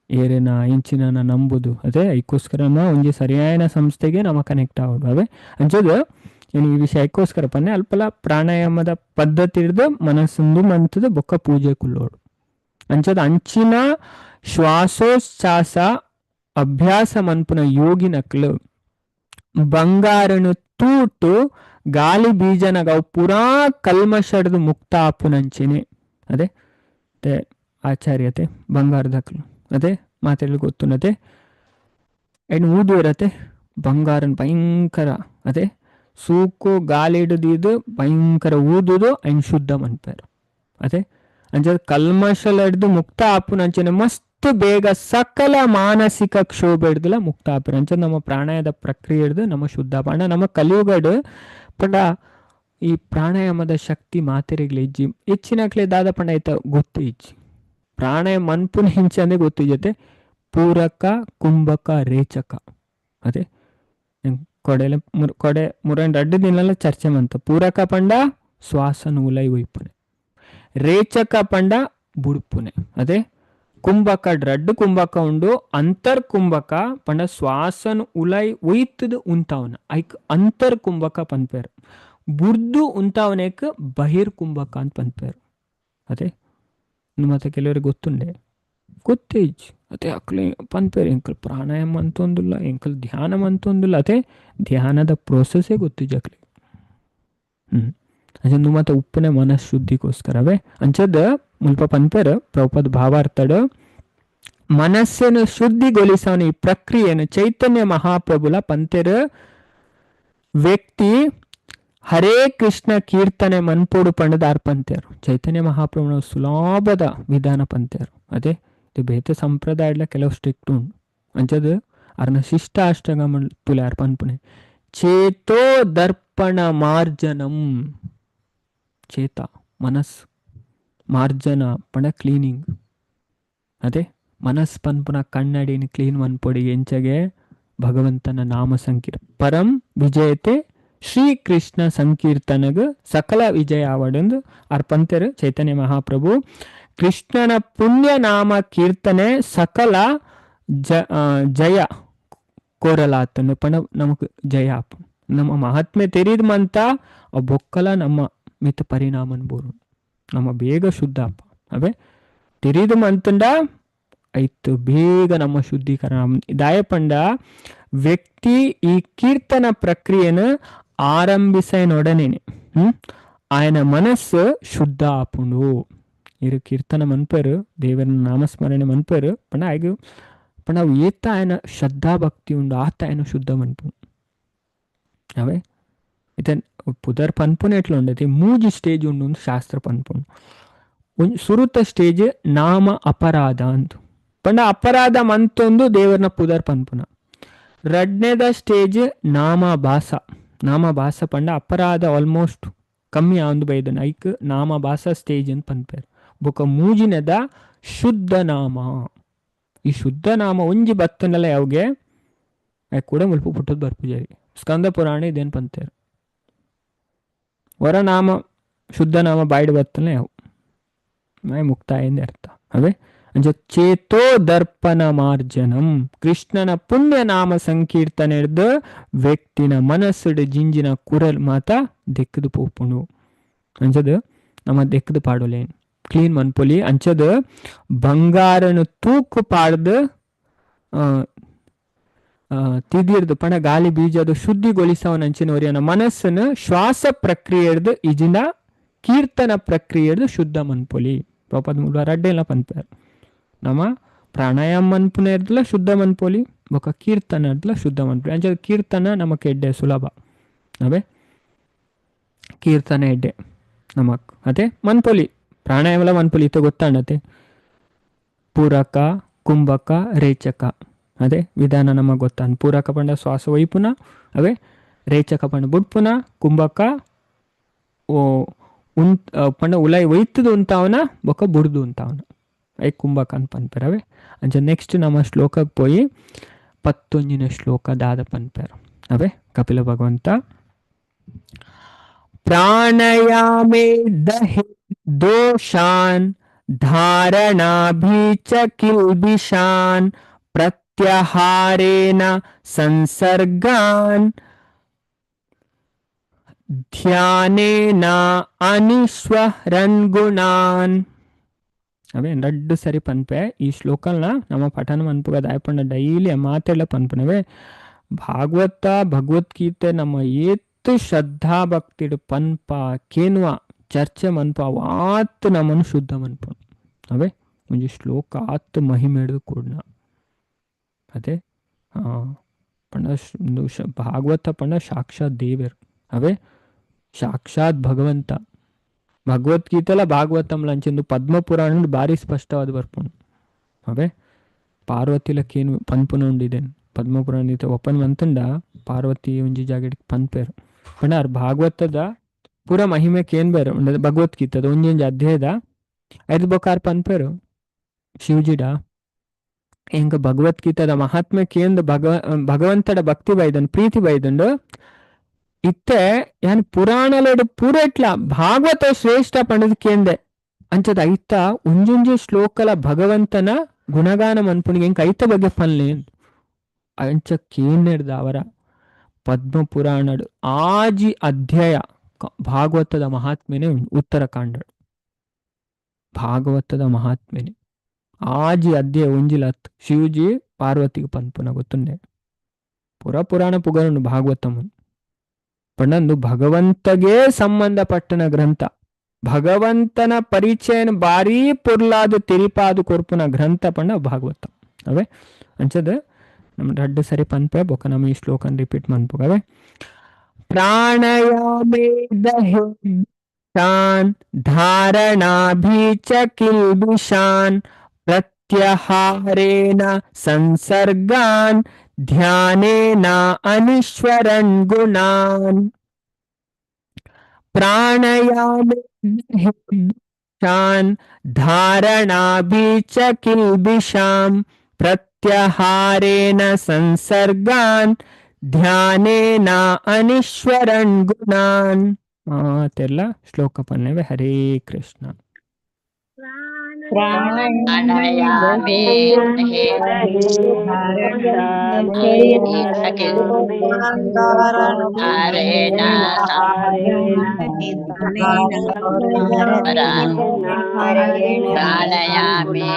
ಏರೇನ ಇಂಚಿನ ನಂಬುದು ಅದೇ ಇದಕ್ಕೋಸ್ಕರ ಒಂಜಿ ಸರಿಯಾದ ಸಂಸ್ಥೆಗೆ ನಮ್ಮ ಕನೆಕ್ಟ್ ಆಗೋದು ಅವೇ ಅಂಚದು ಏನು ಈ ವಿಷಯ ಇದಕ್ಕೋಸ್ಕರ ಪನ್ನೆ ಅಲ್ಪಲ ಪ್ರಾಣಾಯಾಮದ ಪದ್ಧತಿ ಹಿಡಿದು ಮನಸ್ಸಂದು ಮಂತದ ಬೊಕ್ಕ ಪೂಜೆ ಕುಲ್ಲೋಡು ಅಂಚದ ಅಂಚಿನ ಶ್ವಾಸೋಚ್ಛ್ವಾಸ ಅಭ್ಯಾಸ ಮನ್ಪುನ ಯೋಗಿನಕ್ಲು ಬಂಗಾರನು ತೂಟು ಗಾಳಿ ಬೀಜನಗ ಅವು ಪುರಾ ಕಲ್ಮಶಡ್ದು ಮುಕ್ತ ಆಪುನಂಚಿನೆ ಅದೇ ಆಚಾರ್ಯತೆ ಬಂಗಾರದಕ್ಲು ಅದೇ ಮಾತಾಡಲು ಗೊತ್ತುನತೆ ಏನು ಊದು ಇರತ್ತೆ ಬಂಗಾರನ ಭಯಂಕರ ಅದೇ ಸೂಕು ಗಾಳಿ ಹಿಡಿದು ಭಯಂಕರ ಊದುದು ಐನ್ ಶುದ್ಧ ಮನ್ಪೇರು ಅದೇ ಅಂಚ ಕಲ್ಮಶಲ ಹಿಡ್ದು ಮುಕ್ತ ಆಪುನ ಅಂಚನೆ ಮಸ್ತ್ ಬೇಗ ಸಕಲ ಮಾನಸಿಕ ಕ್ಷೋಭ ಹಿಡ್ದಲ್ಲ ಮುಕ್ತ ಆಪುನ ಅಂಚ ನಮ್ಮ ಪ್ರಾಣಾಯದ ಪ್ರಕ್ರಿಯೆ ಹಿಡ್ದು ನಮ್ಮ ಶುದ್ಧ ಪಂಡ ನಮ್ಮ ಕಲಿಯುಗಡು ಪಂಡ ಈ ಪ್ರಾಣಾಯಾಮದ ಶಕ್ತಿ ಮಾತೆರೆಗ್ಲಿ ಇಜ್ಜಿ ಹೆಚ್ಚಿನಕ್ಲೆ ದಾದ ಪಂಡ ಆಯ್ತ ಗೊತ್ತು ಇಜ್ಜಿ ಪ್ರಾಣಾಯಾಮ ಮನ್ಪುನ ಹಿಂಚೆ ಅಂದ್ರೆ ಗೊತ್ತಿಜತೆ ಪೂರಕ ಕುಂಭಕ ರೇಚಕ ಅದೇ ಕೊಡೆ ಮುರಂಡ್ ಅಡ್ಡ ದಿನಲ್ಲ ಚರ್ಚೆ ಮಂತ ಪೂರಕ ಪಂಡ ಶ್ವಾಸನ ಉಲೈ ಒಯ್ಪುನೆ ರೇಚಕ ಪಂಡ ಬುಡ್ಪುನೆ ಅದೇ ಕುಂಭಕ ರಡ್ಡು ಕುಂಭಕ ಉಂಡು ಅಂತರ್ ಕುಂಭಕ ಪಂಡ ಶ್ವಾಸನ ಉಲೈ ಒಯ್ತದ ಉಂತಾವನ ಐಕ್ ಅಂತರ್ ಕುಂಭಕ ಪನ್ಪೇರು ಬುರ್ದು ಉಂತಾವನೇಕ್ ಬಹಿರ್ ಕುಂಭಕ ಅಂತ ಪನ್ಪೇರು ಅದೇ ಮತ್ತೆ ಕೆಲವರಿಗೆ ಗೊತ್ತುಂಡೆ ಗೊತ್ತೇಜ್ ಅದೇ ಅಕ್ಲೆ ಪನ್ಪೇರು ಎಂಕಲ್ ಪ್ರಾಣಾಯಾಮ ಅಂತೊಂದಿಲ್ಲ ಎಂಕಲ್ ಧ್ಯಾನ ಅಂತೊಂದಿಲ್ಲ ಅದೇ ಧ್ಯಾನದ ಪ್ರೋಸೆಸ್ಸೇ ಗೊತ್ತಿಜ್ ಅಕ್ಲೆ ಅಂಚಂದು ಮತ್ತೆ ಉಪ್ಪನೆ ಮನಃಶುದ್ಧಿಗೋಸ್ಕರವೇ ಅಂಚದ ಮುಲ್ಪ ಪನ್ಪೇರು ಪ್ರಭುಪಾದ ಭಾವಾರ್ಥಡು ಮನಸ್ಸನ್ನು ಶುದ್ಧಿಗೊಳಿಸವನ ಈ ಪ್ರಕ್ರಿಯೆಯನ್ನು ಚೈತನ್ಯ ಮಹಾಪ್ರಭುಲ ಪಂತೆರು ವ್ಯಕ್ತಿ ಹರೇ ಕೃಷ್ಣ ಕೀರ್ತನೆ ಮನ್ಪೋಡು ಪಂಡದ ಪಂತೇರು ಚೈತನ್ಯ ಮಹಾಪ್ರಭುನ ಸುಲಭದ ವಿಧಾನ ಪಂತೇರು. ಅದೇ ಇದು ಬೇತೆ ಸಂಪ್ರದಾಯಡ್ಲ ಕೆಲವು ಸ್ಟ್ರಿಕ್ಟ್ ಉಂಡು ಅಂಚದು ಅರ್ನ ಶಿಷ್ಟ ಅಷ್ಟಗಮ ತುಲೆ ಪನ್ಪುನೆ ಚೇತೋ ದರ್ಪಣ ಮಾರ್ಜನಂ. ಚೇತ ಮನಸ್ ಮಾರ್ಜನ ಪಣ ಕ್ಲೀನಿಂಗ್. ಅದೇ ಮನಸ್ ಪನ್ಪುನ ಕಣ್ಣಡಿನ ಕ್ಲೀನ್ ಮನ್ಪೊಡಿ ಎಂಚಗೆ ಭಗವಂತನ ನಾಮ ಸಂಕೀರ್ತ ಪರಂ ವಿಜಯತೆ ಶ್ರೀಕೃಷ್ಣ ಸಂಕೀರ್ತನಗ ಸಕಲ ವಿಜಯ ಆವಡಂದು ಅರ್ಪಂತೆರು ಚೈತನ್ಯ ಮಹಾಪ್ರಭು ಕೃಷ್ಣನ ಪುಣ್ಯ ನಾಮ ಕೀರ್ತನೆ ಸಕಲ ಜಯ ಕೋರಲಾತನು ಪಣ ನಮಕ್ ಜಯ ಆಪು ನಮ್ಮ ಮಹಾತ್ಮೆ ತೆರೀದ್ ಮಂತ ಆ ಬೊಕ್ಕಲ ನಮ್ಮ ಮಿತ ಪರಿಣಾಮನ್ ಬೋರು ನಮ್ಮ ಬೇಗ ಶುದ್ಧ ಅಪ್ಪ ಅವೇ ತೆರೀದ್ ಮಂತಂಡ ಆಯ್ತು ಬೇಗ ನಮ್ಮ ಶುದ್ಧೀಕರಣ ದಾಯಪಂಡ ವ್ಯಕ್ತಿ ಈ ಕೀರ್ತನ ಪ್ರಕ್ರಿಯೆನ ಆರಂಭಿಸನೊಡನೇನೆ ఆయన ಮನಸ್ಸು ಶುದ್ಧ ಆಪುಂಡು. ಇರು ಕೀರ್ತನ ಮನ್ಪರು ದೇವರ ನಾಮಸ್ಮರಣೆ ಮನ್ಪರು ಪಣ ಆಯ್ತು ಪಣ ಅವು ಏತ ఆయన ಶ್ರದ್ಧಾ ಭಕ್ತಿ ಉಂಡು ಆತ ఆయన ಶುದ್ಧ ಮನ್ಪು అవే ఇతన్ పుదర్ పన్పున ఎట్లా ఉండదు మూజి స్టేజ్ ఉండు ಶಾಸ್ತ್ರ ಪನ್ಪುಂಡು. ಸುರುತ ಸ್ಟೇಜ್ ನಾಮ ಅಪರಾಧ ಅಂತು ಪಂಡ ಅಪರಾಧ ಮಂತೊಂದು ದೇವರನ ಪುದರ್ ಪನ್ಪುನ. ರಡ್ನೇದ ಸ್ಟೇಜ್ ನಾಮ ಭಾಸ ಪಂಡ ಅಪರಾಧ ಆಲ್ಮೋಸ್ಟ್ ಕಮ್ಮಿ ಆಂದು ಬೈದನ್ ಐಕ್ ನಾಮ ಭಾಸ ಸ್ಟೇಜ್ ಅಂತ ಪನ್ಪೇರು. ಬೊಕ ಮೂಜಿನದ ಶುದ್ಧ ನಾಮ. ಈ ಶುದ್ಧ ನಾಮ ಒಂಜಿ ಬತ್ತನಲ್ಲ ಯಾವ್ಗೆ ಕೂಡ ಮುಲ್ಪ ಪುಟ್ಟದ್ ಬರ್ಪುಜಾರಿ ಸ್ಕಂದ ಪುರಾಣ ಇದೇನು ಪಂತೇರು ವರನಾಮ ಶುದ್ಧ ನಾಮ ಬಾಯ್ಡ್ ಬತ್ತನ ಯಾವ ಮೈ ಮುಕ್ತಾಯ ಎಂದೇ ಅರ್ಥ. ಅವೇ ಅಂಚ ಚೇತೋ ದರ್ಪಣ ಮಾರ್ಜನಂ ಕೃಷ್ಣನ ಪುಣ್ಯ ನಾಮ ಸಂಕೀರ್ತನೆ ಹಿಡ್ದು ವ್ಯಕ್ತಿನ ಮನಸ್ಸುಡು ಜಿಂಜಿನ ಕುರಲ್ ಮಾತ ದೆಕ್ಕದು ಪೋಪುಂಡು ಅಂಚದು ನಮ್ಮ ದೆಕ್ಕದು ಪಾಡೋಲೇನು ಕ್ಲೀನ್ ಮನ್ಪೊಲಿ ಅಂಚದು ಬಂಗಾರನು ತೂಕು ಪಾಡ್ದು ತಿದಿರ್ದು ಪಣ ಗಾಳಿ ಬೀಜದು ಶುದ್ಧಿಗೊಳಿಸವನ ಅಂಚಿನವರಿಯನ ಮನಸ್ಸನ್ನು ಶ್ವಾಸ ಪ್ರಕ್ರಿಯೆ ಹಿಡ್ದು ಇಜಿನ ಕೀರ್ತನ ಪ್ರಕ್ರಿಯೆ ಹಿಡ್ದು ಶುದ್ಧ ಮನ್ಪೊಲಿ ಪಾಪದ ಮೂಲ ರಡ್ಡೆಲ್ಲ ಪನ್ಪಾರು ನಮ್ಮ ಪ್ರಾಣಾಯಾಮ ಮನ್ಪುನ ಇರ್ದಲ್ಲ ಶುದ್ಧ ಮನ್ಪೊಲಿ ಬೊಕ ಕೀರ್ತನ ಇರ್ದಲ್ಲ ಶುದ್ಧ ಮನ್ಪೊಲಿ ಅಂಚ ಕೀರ್ತನ ನಮಕ್ ಎಡ್ಡೆ ಸುಲಭ ಅವೇ ಕೀರ್ತನ ಎಡ್ಡೆ ನಮಕ್ ಅದೇ ಮನ್ಪೊಲಿ ಪ್ರಾಣಾಯಾಮಲ ಮನ್ಪೊಲಿ ಇತ್ತ ಗೊತ್ತಾಂಡತೆ ಪೂರಕ ಕುಂಭಕ ರೇಚಕ ಅದೇ ವಿಧಾನ ನಮಗೆ ಗೊತ್ತಾನ. ಪೂರಕ ಪಂಡ ಶ್ವಾಸ ಒಯ್ಪುನ ಅವೇ ರೇಚಕ ಪಂಡ ಬುಡ್ಪುನ ಕುಂಭಕ ಪಂಡ ಉಲಾಯಿ ಒಯ್ತದು ಉಂತಾವನ ಬೊಕ ಬುಡ್ದು ಉಂತಾವನ ಐ ಕುಂಭಕ ಅಂತ ಪನ್ಪೇರು. ಅವೇ ಅಂಚ ನೆಕ್ಸ್ಟ್ ನಮ್ಮ ಶ್ಲೋಕಕ್ಕೆ ಪೋಯಿ 11ನೇ ಶ್ಲೋಕ ದಾದ ಪನ್ಪೇರು. ಅವೇ ಕಪಿಲ ಭಗವಂತ ಪ್ರಾಣಯಾಮೇ ದಹೆ ದೋಷಾನ್ ಧಾರಣಾಭೀಚ ಕಿಲ್ಬಿಷಾನ್ ಪ್ರತ್ಯಹಾರೇನ ಸಂಸರ್ಗಾನ್ ಧ್ಯಾನೇನ ಅನಿಶ್ವರನ್ ಗುಣಾನ್. ಅವೇ ರಡ್ಡು ಸರಿ ಪನ್ಪೆ ಈ ಶ್ಲೋಕಲ್ನ ನಮ್ಮ ಪಠನ ಮನ್ಪುಗ ದಾಯಪಂಡ ಡೈಲಿ ಮಾತೆಲ್ಲ ಪನ್ಪನವೇ ಭಾಗವತ ಭಗವದ್ಗೀತೆ ನಮ್ಮ ಏತ್ತು ಶ್ರದ್ಧಾ ಭಕ್ತಿಡು ಪನ್ಪ ಕೇನ್ವ ಚರ್ಚೆ ಮನ್ಪ ವಾತ್ ನಮ್ಮನ್ನು ಶುದ್ಧ ಮನ್ಪ ಅವೇ ಒಂಜಿ ಶ್ಲೋಕ ಆತ್ ಮಹಿಮೆ ಹಿಡಿದು ಕೂಡ್ನ ಅದೇ ಪಂಡ ಭಾಗವತ ಪಂಡ ಸಾಕ್ಷಾತ್ ದೇವರು ಅವೇ ಸಾಕ್ಷಾತ್ ಭಗವಂತ. ಭಗವದ್ಗೀತೆಲ ಭಾಗವತಂಲ ಅಂಚೆಂದು ಪದ್ಮಪುರಾಣ ಭಾರಿ ಸ್ಪಷ್ಟವಾದ ಬರ್ಪುಂಡು. ಅವೇ ಪಾರ್ವತಿಲಕ್ಕೇನು ಪನ್ಪುನ ಉಂಡಿದ್ದೇನೆ ಪದ್ಮಪುರಾಣ ಒಪ್ಪನ್ ಮಂತಂಡ ಪಾರ್ವತಿ ಒಂಜಿ ಜಾಗ ಪನ್ಪೇರು ಪಂಡ ಭಾಗವತದ ಪೂರ ಮಹಿಮೆಕ್ ಏನ್ ಬೇರೆ ಉಂಡ ಭಗವದ್ಗೀತದ ಒಂಜೊಂಜಿ ಅಧ್ಯಾಯದ 5 ಬೊಕಾರ್ ಪನ್ಪೇರು ಶಿವಜಿಡ ಹೆಂಗ ಭಗವದ್ಗೀತದ ಮಹಾತ್ಮಕ್ಕೆ ಏನು ಭಗವಂತಡ ಭಕ್ತಿ ಬೈದನ್ ಪ್ರೀತಿ ಬೈದಂಡು ಇತ್ತೆ ಯಾನ್ ಪುರಾಣಲಡು ಪೂರ ಇಟ್ಲ ಭಾಗವತ ಶ್ರೇಷ್ಠ ಪಂಡದಕ್ಕೇಂದೆ ಅಂಚದ ಐತ ಒಂಜೊಂಜಿ ಶ್ಲೋಕಲ ಭಗವಂತನ ಗುಣಗಾನ ಮನ್ಪುಣಿಗೆ ಹೆಂಗ ಐತ ಬಗ್ಗೆ ಪನ್ಲೆ ಅಂಚ ಕೇಂದ್ರದ ಅವರ ಪದ್ಮಪುರಾಣಡು ಆಜಿ ಅಧ್ಯಾಯ ಭಾಗವತದ ಮಹಾತ್ಮೆನೆ ಉತ್ತರಕಾಂಡ ಭಾಗವತದ ಮಹಾತ್ಮೆನೆ ಆಜಿ ಅಧ್ಯಾಯ ಒಂಜಿಲತ್ ಶಿವಜಿ ಪಾರ್ವತಿಗೆ ಪನ್ಪುನ ಗೊತ್ತುಂಡೆ ಪುರಾಣ ಪುಗರುಂಡು ಭಾಗವತಮನ್ ಪಂಡಂದು ಭಗವಂತಗೆ ಸಂಬಂಧಪಟ್ಟನ ಗ್ರಂಥ ಭಗವಂತನ ಪರಿಚಯನ ಬಾರಿ ಪುರ್ಲಾದು ತಿರಿಪಾದು ಕೊರ್ಪುನ ಗ್ರಂಥ ಪಂಡ ಭಾಗವತ ಅವೇ ಅಂಚದ ನಮ್ಮ 2 ಸರಿ ಪನ್ಪೆ ಬೊಕ ನಮ್ಮ ಈ ಶ್ಲೋಕನ್ ರಿಪೀಟ್ ಮನ್ಪುಗ ಅವೇ ಪ್ರಾಣಯಾಮೇ ದಹೆ शान धारणा भी च किल्बिषान् प्रत्याहारेण संसर्गान् ध्यानेन अनीश्वरन् गुणान् प्राणायामे शान धारणा भी च किल्बिषाम् प्रत्याहारेण संसर्गान् ध्यानेन अनीश्वरन् गुणान् तेरला ಶ್ಲೋಕ ಪನ್ನೆವೆ ಹರೇ ಕೃಷ್ಣ ಪ್ರಾಣಯಾಮೇ ದೇಹೇ ಧಾರೇಣ ಪ್ರಾಣಯಾಮೇ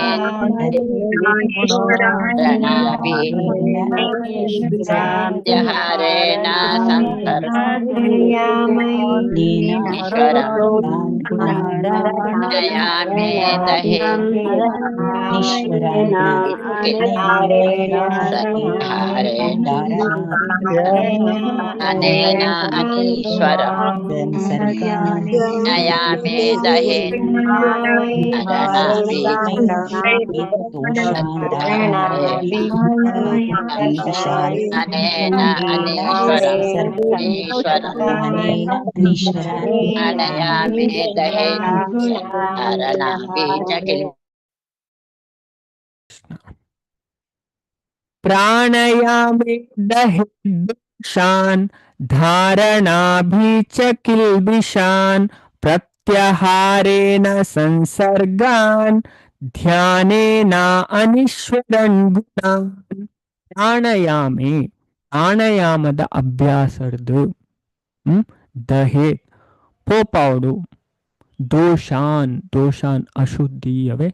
ಪ್ರಣಾಭಿ ಧ್ಯಾರೇಣ ಸಂಸರ್ಗ ನಯಾಮೇ ದಹೇ ಅನೇನ ಅನೀಶ್ವರ ನಯಾಮೇ ದಹೇ ಅನೇನ ಅನೀಶ್ವರ ಈಶ್ವರ ಅನಯಾಮೇ ದಹೇ ಧಾರಣಾ ಬೀಜ प्राणायामे दहेशान् धारणा भी च किल्बिषान् प्रत्याहारेण संसर्गान् ध्यानेन अनीश्वरन् गुणान् ಪ್ರಾಣಯಾಮೆ ಪ್ರಾಣಾಯಾಮದ ಅಭ್ಯಾಸದ್ದು ದಹೆ ಪೋಪಾವಡು ದೋಷಾನ್ ಅಶುದ್ಧಿ ಅವೇ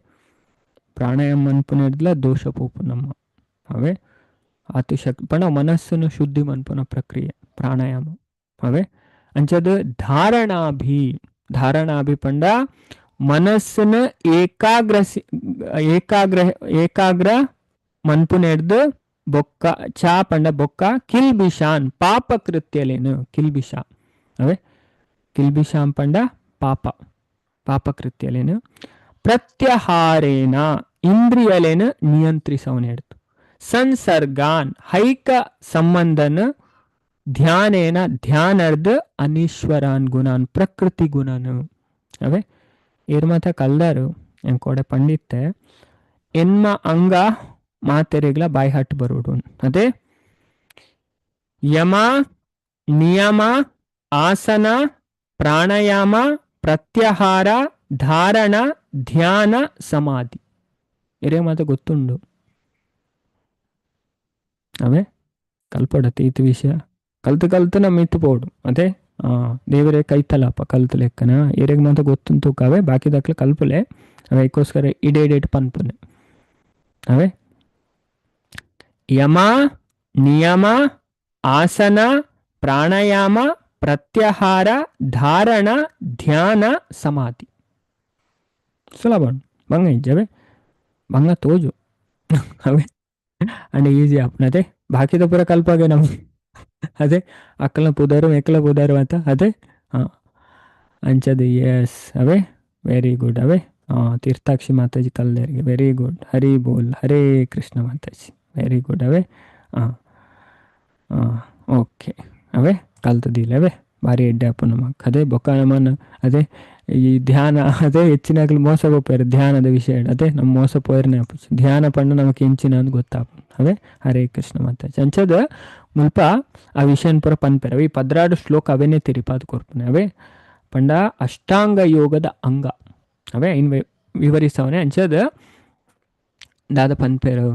ಪ್ರಾಣಾಯಾಮ ಮನ್ಪುನಿರ್ದ್ಲ ದೋಷ ಪೋಪು ನಮ್ಮ ಅವೇ ಅತಿಶಕ್ತಿ ಪಂಡ ಮನಸ್ಸನ್ನು ಶುದ್ಧಿ ಮನ್ಪುನ ಪ್ರಕ್ರಿಯೆ ಪ್ರಾಣಾಯಾಮ ಅವೇ ಅಂಚದು ಧಾರಣಾಭಿ ಪಂಡ ಮನಸ್ಸನ್ನು ಏಕಾಗ್ರ ಮನ್ಪುನೆರ್ದು ಬೊಕ್ಕ ಚಾ ಪಂಡ ಬೊಕ್ಕ ಕಿಲ್ಬಿಷಾನ್ ಪಾಪ ಕೃತ್ಯಲೇನು ಕಿಲ್ಬಿಷ ಅವೇ ಕಿಲ್ಬಿಷಾಂ ಪಂಡ ಪಾಪ ಕೃತ್ಯಲೇನು ಪ್ರತ್ಯಾಹಾರೇನ ಇಂದ್ರಿಯಲೇನು ನಿಯಂತ್ರಿಸವನೆಡ್ತು ಸಂಸರ್ಗಾನ್ ಹೈಕ ಸಂಬಂಧನ ಧ್ಯಾನರ್ದ ಅನೀಶ್ವರಾನ್ ಗುಣಾನ್ ಪ್ರಕೃತಿ ಗುಣನು ಅವೇ ಇರ್ಮತ ಕಲ್ದಾರು ಎನ್ ಕೊಡೆ ಪಂಡಿತ್ತೆ ಎನ್ಮ ಅಂಗ ಮಾತೆರೆಗ್ಲ ಬಾಯಿ ಹಟ್ಟು ಬರುಡು ಅದೇ ಯಮ ನಿಯಮ ಆಸನ ಪ್ರಾಣಾಯಾಮ ಪ್ರತ್ಯಾಹಾರ ಧಾರಣ ಧ್ಯಾನ ಸಮಾಧಿ ಇರೇ ಮಾತ ಗೊತ್ತುಂಡು ಅವೇ ಕಲ್ಪಡತ್ತೆ ಈತ ವಿಷಯ ಕಲ್ತು ನಮ್ಮ ಇತ್ತು ಪೋಡು ಅದೇ ದೇವರೇ ಕೈತಲಪ್ಪ ಕಲ್ತು ಲೆಕ್ಕನ ಇರೆಗ್ ಮಾತ ಗೊತ್ತುಂಟು ಅವೇ ಬಾಕಿ ದಾಖಲೆ ಕಲ್ಪಲೆ ಅವಕ್ಕೋಸ್ಕರ ಇಡೇಟ್ ಪನ್ಪನೆ ಅವೇ ಯಮ ನಿಯಮ ಆಸನ ಪ್ರಾಣಾಯಾಮ ಪ್ರತ್ಯಾಹಾರ ಧಾರಣ ಧ್ಯಾನ ಸಮಾಧಿ ಸುಲಭ ಬಂಗ ಇಜ್ಜವೆ ಬಂಗ ತೋಜು ಅವೇ ಅಂಡ್ ಈಸಿ ಅಪ್ನದೆ ಬಾಕಿದ ಪೂರ ಕಲ್ಪಾಗೆ ನಮ್ಗೆ ಅದೇ ಅಕ್ಕಲ ಪುದಾರು ಎಕ್ಕಲ ಪುದಾರು ಅಂತ ಅದೇ ಅಂಚದು ಎಸ್ ಅವೇ ವೆರಿ ಗುಡ್ ಅವೇ ತೀರ್ಥಾಕ್ಷಿ ಮಾತಾಜಿ ಕಲ್ದೇರಿಗೆ ವೆರಿ ಗುಡ್ ಹರಿ ಬೋಲ್ ಹರೇ ಕೃಷ್ಣ ಮಾತಾಜಿ ವೆರಿ ಗುಡ್ ಅವೇ ಓಕೆ ಅವೇ ಕಲ್ತದಿಲ್ಲ ಅವೇ ಭಾರಿ ಎಡ್ಡೆ ಅಪ್ಪ ನಮಗೆ ಅದೇ ಬೊಕ್ಕ ನಮ್ಮನ್ನು ಅದೇ ಈ ಧ್ಯಾನ ಅದೇ ಹೆಚ್ಚಿನಾಗಲಿ ಮೋಸ ಹೋಗ್ಯಾರ ಧ್ಯಾನದ ವಿಷಯ ಅದೇ ನಮ್ಮ ಮೋಸ ಪೋಯರ್ನೇ ಅಪ್ಪ ಧ್ಯಾನ ಪಂಡ ನಮಗೆ ಹೆಂಚಿನ ಅಂತ ಗೊತ್ತಾಪ ಅವೇ ಹರೇ ಕೃಷ್ಣ ಮಾತಾಜಿ ಅಂಚದ ಮುಲ್ಪ ಆ ವಿಷಯನ ಪುರ ಪನ್ಪೇರ ಅವು ಈ 16 ಶ್ಲೋಕ ಅವೇನೇ ತಿರಿಪಾದ ಕೊರ್ಪನೆ ಅವೇ ಪಂಡ ಅಷ್ಟಾಂಗ ಯೋಗದ ಅಂಗ ಅವೇ ಇನ್ ವಿವರಿಸವನೆ ಅಂಚದ ದಾದ ಪನ್ಪೇರು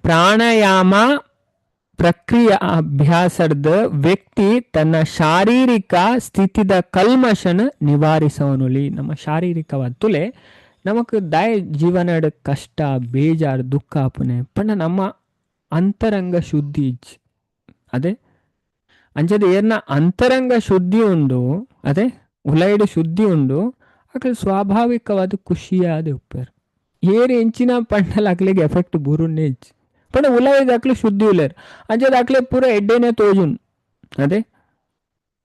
ಪ್ರಾಣಾಯಾಮ ಪ್ರಕ್ರಿಯೆ ಅಭ್ಯಾಸದ ವ್ಯಕ್ತಿ ತನ್ನ ಶಾರೀರಿಕ ಸ್ಥಿತಿದ ಕಲ್ಮಶನ ನಿವಾರಿಸವನುಲಿ ನಮ್ಮ ಶಾರೀರಿಕವಾದ ತುಲೆ ನಮಕ್ ದಾಯ ಜೀವನ ಕಷ್ಟ ಬೇಜಾರು ದುಃಖ ಆಪುನೆ ಪಂಡ ನಮ್ಮ ಅಂತರಂಗ ಶುದ್ಧಿ ಅದೇ ಅಂಚದ ಏರ್ನ ಅಂತರಂಗ ಶುದ್ಧಿ ಉಂಡು ಅದೇ ಉಲೈಡು ಶುದ್ಧಿ ಉಂಡು ಅక్కడ ಸ್ವಾಭಾವಿಕವಾದ ಖುಷಿಯಾದ ಉಪ್ಪೇರು हेर यांचीना पडना लागले की एफेक्ट बुरून नेच पण उलावे दाखले शुद्धी उलेर अंचे दाखले पुरा ಎಡ್ಡೆನೆ ತೋಜುನ್ ಅದೇ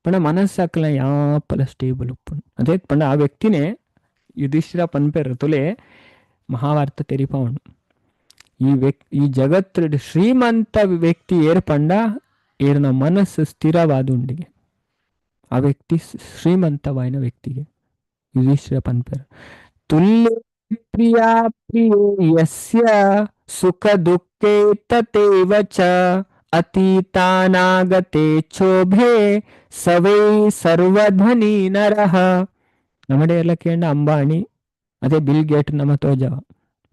पण ಮನಸ್ಸು ಹಾಕಲ ಯಾಪಲ ಸ್ಟೇಬಲ್ ಉಪ್ಪುನ್ ಅದೇ पण ಆ ವ್ಯಕ್ತಿನೇ ಯುಧಿಷ್ಠಿರ ಪನ್ಪೆರ್ ತುಲೆ ಮಹಾಭಾರತ ತೆರಿಪಾವಣು ಈ ಜಗತ್ತು ಶ್ರೀಮಂತ ವ್ಯಕ್ತಿ ಏರ್ಪಂಡ ಏರ್ನ ಮನಸ್ಸು ಸ್ಥಿರವಾದುಂಡಿಗೆ ಆ ವ್ಯಕ್ತಿ ಶ್ರೀಮಂತವಾಯಿನ ವ್ಯಕ್ತಿಗೆ ಯುಧಿಷ್ಠಿರ ಪನ್ಪೆರ್ ತುಲ್ಯ ಪ್ರಿಯಾ ಪ್ರಿಯೋ ಯಸ್ಯ ಸುಖ ದುಃಖೇ ತತೇವ ಚ ಅತೀತಾನಾಗತೆ ಕ್ಷೋಭೆ ಸವೇ ಸರ್ವಧನಿ ನರಹ നമ്മുടെ ಎಲ್ಲ ಕೇಂದ್ರ ಅಂಬಾಣಿ ಅದೇ ಬಿಲ್ ಗೇಟ್ ನಮ್ಮ ತೋಜವ